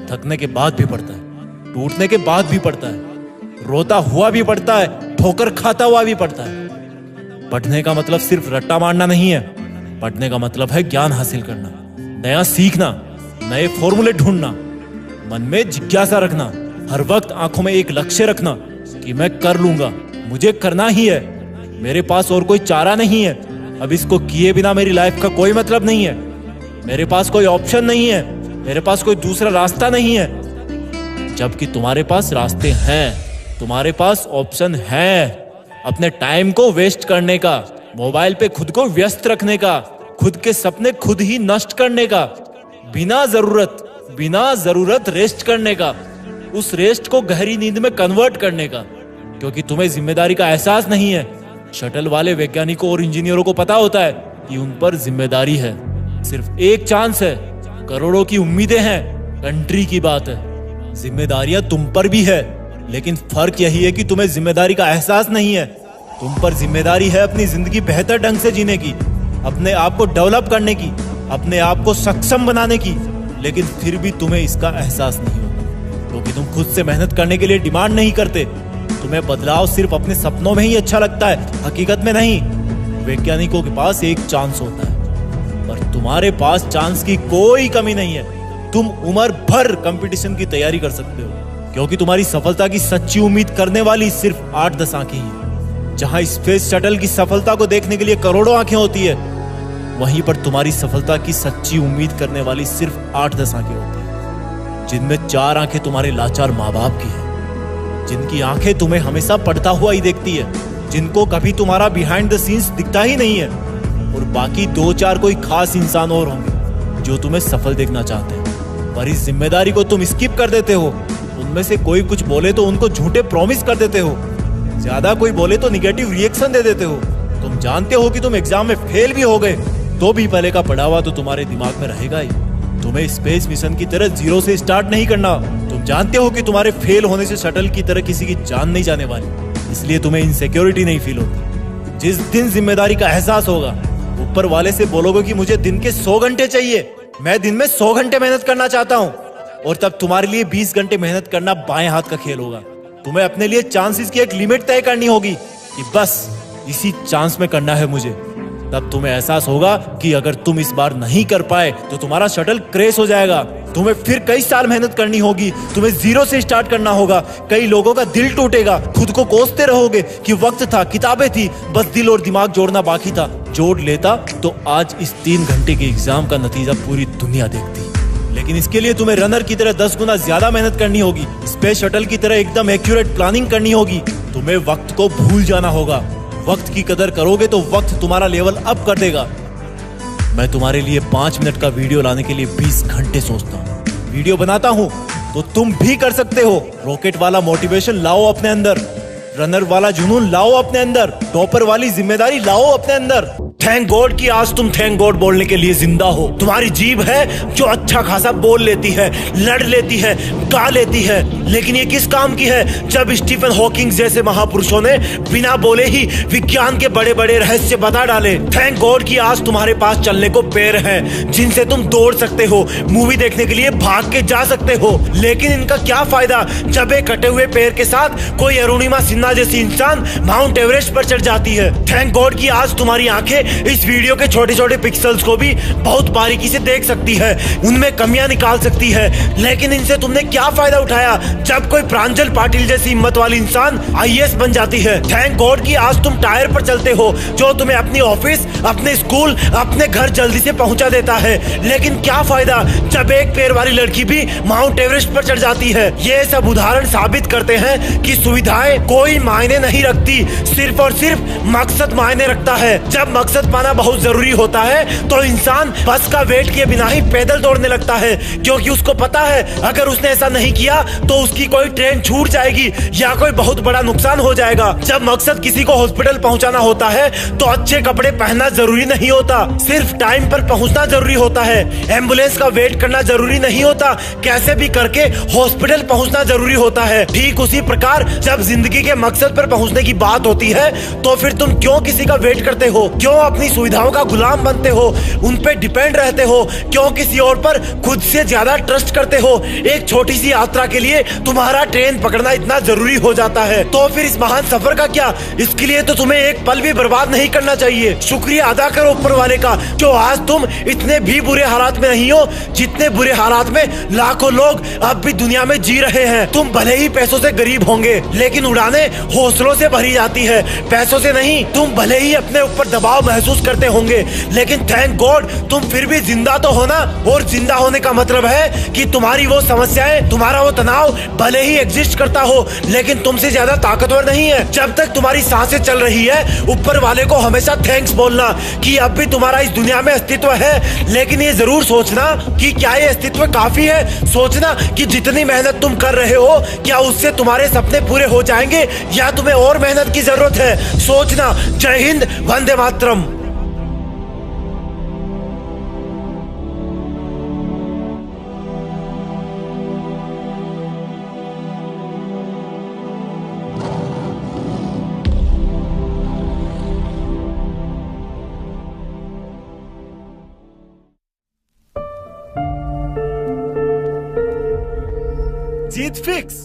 Speaker 3: थकने के बाद भी पढ़ता है, टूटने के बाद भी पढ़ता है, रोता हुआ भी पढ़ता है, ठोकर खाता हुआ भी पढ़ता है। पढ़ने का मतलब सिर्फ रट्टा मारना नहीं है, पढ़ने का मतलब है ज्ञान हासिल करना, नया सीखना, नए फॉर्मूले ढूंढना, मन में जिज्ञासा रखना, हर वक्त आंखों में एक लक्ष्य रखना कि मैं कर लूंगा, मुझे करना ही है, मेरे पास और कोई चारा नहीं है, अब इसको किए बिना मेरी लाइफ का कोई मतलब नहीं है, मेरे पास कोई ऑप्शन नहीं है, मेरे पास कोई दूसरा रास्ता नहीं है। जबकि तुम्हारे पास रास्ते हैं, तुम्हारे पास ऑप्शन है, अपने टाइम को वेस्ट करने का, मोबाइल पे खुद को व्यस्त रखने का, खुद के सपने खुद ही नष्ट करने का, बिना जरूरत रेस्ट करने का, उस रेस्ट को गहरी नींद में कन्वर्ट करने का, क्योंकि तुम्हें जिम्मेदारी का एहसास नहीं है। शटल वाले वैज्ञानिकों और इंजीनियरों को पता होता है कि उन पर जिम्मेदारी है, सिर्फ एक चांस है, करोड़ों की उम्मीदें हैं, कंट्री की बात है। जिम्मेदारियां तुम पर भी है, लेकिन फर्क यही है कि तुम्हें जिम्मेदारी का एहसास नहीं है। तुम पर जिम्मेदारी है अपनी जिंदगी बेहतर ढंग से जीने की, अपने आप को डेवलप करने की, अपने आप को सक्षम बनाने की, लेकिन फिर भी तुम्हें इसका एहसास नहीं होता, क्योंकि तुम खुद से मेहनत करने के लिए डिमांड नहीं करते। तुम्हें बदलाव सिर्फ अपने सपनों में ही अच्छा लगता है, हकीकत में नहीं। वैज्ञानिकों के पास एक चांस होता है, पर तुम्हारे पास चांस की कोई कमी नहीं है। तुम उम्र भर कंपटीशन की तैयारी कर सकते हो, क्योंकि तुम्हारी सफलता की सच्ची उम्मीद करने वाली सिर्फ 8-10 आंखें ही हैं। जहां स्पेस शटल की सफलता को देखने के लिए करोड़ों आंखें होती है, वहीं पर तुम्हारी सफलता की सच्ची उम्मीद करने वाली सिर्फ 8-10 आंखें होती है, जिनमें 4 आंखें तुम्हारे लाचार माँ बाप की है, जिनकी आंखें तुम्हें हमेशा पढ़ता हुआ ही देखती है, जिनको कभी तुम्हारा बिहाइंड द सीन्स दिखता ही नहीं है, और बाकी 2-4 कोई खास इंसान और होंगे जो तुम्हें सफल देखना चाहते हैं, पर इस जिम्मेदारी को तुम स्किप कर देते हो। उनमें से कोई कुछ बोले तो उनको झूठे प्रॉमिस कर देते हो, ज्यादा कोई बोले तो निगेटिव रिएक्शन दे देते हो। तुम जानते हो कि तुम एग्जाम में फेल भी हो गए, तो भी पहले का पढ़ा हुआ तो तुम्हारे दिमाग में रहेगा ही। तुम्हें स्पेस मिशन की तरह 0 से स्टार्ट नहीं करना। तुम जानते हो कि तुम्हारे फेल होने से शटल की तरह किसी की जान नहीं जाने वाली, इसलिए तुम्हें इनसिक्योरिटी नहीं फील होती। जिस दिन जिम्मेदारी का एहसास होगा, ऊपर वाले से बोलोगे कि मुझे दिन के 100 घंटे चाहिए, मैं दिन में 100 घंटे मेहनत करना चाहता हूँ, और तब तुम्हारे लिए 20 घंटे मेहनत करना बाएं हाथ का खेल होगा। तुम्हें अपने लिए चांसेस की एक लिमिट तय करनी होगी कि बस इसी चांस में करना है मुझे। तब तुम्हें एहसास होगा कि अगर तुम इस बार नहीं कर पाए तो तुम्हारा शटल क्रैश हो जाएगा। तुम्हें फिर कई साल मेहनत करनी होगी, तुम्हें 0 से स्टार्ट करना होगा, कई लोगों का दिल टूटेगा, खुद को कोसते रहोगे कि वक्त था, किताबें थी, बस दिल और दिमाग जोड़ना बाकी था। जोड़ लेता तो आज इस 3 घंटे के एग्जाम का नतीजा पूरी दुनिया देखती। लेकिन इसके लिए तुम्हें रनर की तरह 10 गुना ज्यादा मेहनत करनी होगी, स्पेस शटल की तरह एकदम एक्यूरेट प्लानिंग करनी होगी। तुम्हें वक्त को भूल जाना होगा। वक्त की कदर करोगे तो वक्त तुम्हारा लेवल अप कर देगा। मैं तुम्हारे लिए 5 मिनट का वीडियो लाने के लिए 20 घंटे सोचता हूँ। वीडियो बनाता हूँ तो तुम भी कर सकते हो। रॉकेट वाला मोटिवेशन लाओ अपने अंदर, रनर वाला जुनून लाओ अपने अंदर, टॉपर वाली जिम्मेदारी लाओ अपने अंदर।
Speaker 1: थैंक गॉड कि आज तुम थैंक गॉड बोलने के लिए जिंदा हो। तुम्हारी जीभ है जो अच्छा खासा बोल लेती है, लड़ लेती है, गा लेती है, लेकिन ये किस काम की है जब स्टीफन हॉकिंग जैसे महापुरुषों ने बिना बोले ही विज्ञान के बड़े बड़े रहस्य बता डाले। थैंक गॉड कि आज तुम्हारे पास चलने को पैर हैं जिनसे तुम दौड़ सकते हो, मूवी देखने के लिए भाग के जा सकते हो। लेकिन इनका क्या फायदा जब एक कटे हुए पैर के साथ कोई अरुणिमा सिन्हा जैसी इंसान माउंट एवरेस्ट पर चढ़ जाती है। थैंक गॉड कि आज तुम्हारी आंखें इस वीडियो के छोटे छोटे पिक्सल्स को भी बहुत बारीकी से देख सकती है, उनमें कमियां निकाल सकती है। लेकिन इनसे तुमने क्या फायदा उठाया जब कोई प्रांजल पाटिल जैसी हिम्मत वाली इंसान IAS बन जाती है। थैंक गॉड कि आज तुम टायर पर चलते हो जो तुम्हें अपनी ऑफिस, अपने स्कूल, अपने घर जल्दी से पहुंचा देता है। लेकिन क्या फायदा जब एक पैर वाली लड़की भी माउंट एवरेस्ट पर चढ़ जाती है। ये सब उदाहरण साबित करते हैं कि सुविधाएं कोई मायने नहीं रखती, सिर्फ और सिर्फ मकसद मायने रखता है। जब मकसद मकसद पाना बहुत जरूरी होता है तो इंसान बस का वेट किए बिना ही पैदल दौड़ने लगता है, क्योंकि उसको पता है अगर उसने ऐसा नहीं किया तो उसकी कोई ट्रेन छूट जाएगी या कोई बहुत बड़ा नुकसान हो जाएगा। जब मकसद किसी को हॉस्पिटल पहुंचाना होता है तो अच्छे कपड़े पहनना जरूरी नहीं होता, सिर्फ टाइम पर पहुंचना जरूरी होता है। एम्बुलेंस का वेट करना जरूरी नहीं होता, कैसे भी करके हॉस्पिटल पहुंचना जरूरी होता है। ठीक उसी प्रकार जब जिंदगी के मकसद पर पहुंचने की बात होती है तो फिर तुम क्यों किसी का वेट करते हो, क्यों अपनी सुविधाओं का गुलाम बनते हो, उन पे डिपेंड रहते हो, क्यों किसी और पर खुद से ज्यादा ट्रस्ट करते हो। एक छोटी सी यात्रा के लिए तुम्हारा ट्रेन पकड़ना इतना जरूरी हो जाता है, तो फिर इस महान सफर का क्या? इसके लिए तो तुम्हें एक पल भी बर्बाद नहीं करना चाहिए। शुक्रिया अदा करो ऊपर वाले का जो आज तुम इतने भी बुरे हालात में नहीं हो जितने बुरे हालात में लाखों लोग अब भी दुनिया में जी रहे हैं। तुम भले ही पैसों से गरीब होंगे लेकिन उड़ाने हौसलों से भरी जाती है, पैसों से नहीं। तुम भले ही अपने ऊपर दबाव महसूस करते होंगे लेकिन थैंक गॉड तुम फिर भी जिंदा तो हो ना। और जिंदा होने का मतलब है कि तुम्हारी वो समस्याएं, तुम्हारा वो तनाव भले ही एग्जिस्ट करता हो लेकिन तुमसे ज्यादा ताकतवर नहीं है। जब तक तुम्हारी सांसें चल रही है ऊपर वाले को हमेशा थैंक्स बोलना कि अब भी तुम्हारा इस दुनिया में अस्तित्व है। लेकिन ये जरूर सोचना कि क्या ये अस्तित्व काफी है। सोचना कि जितनी मेहनत तुम कर रहे हो क्या उससे तुम्हारे सपने पूरे हो जाएंगे या तुम्हें और मेहनत की जरूरत है। सोचना। जय हिंद, वंदे मातरम। जीत फिक्स।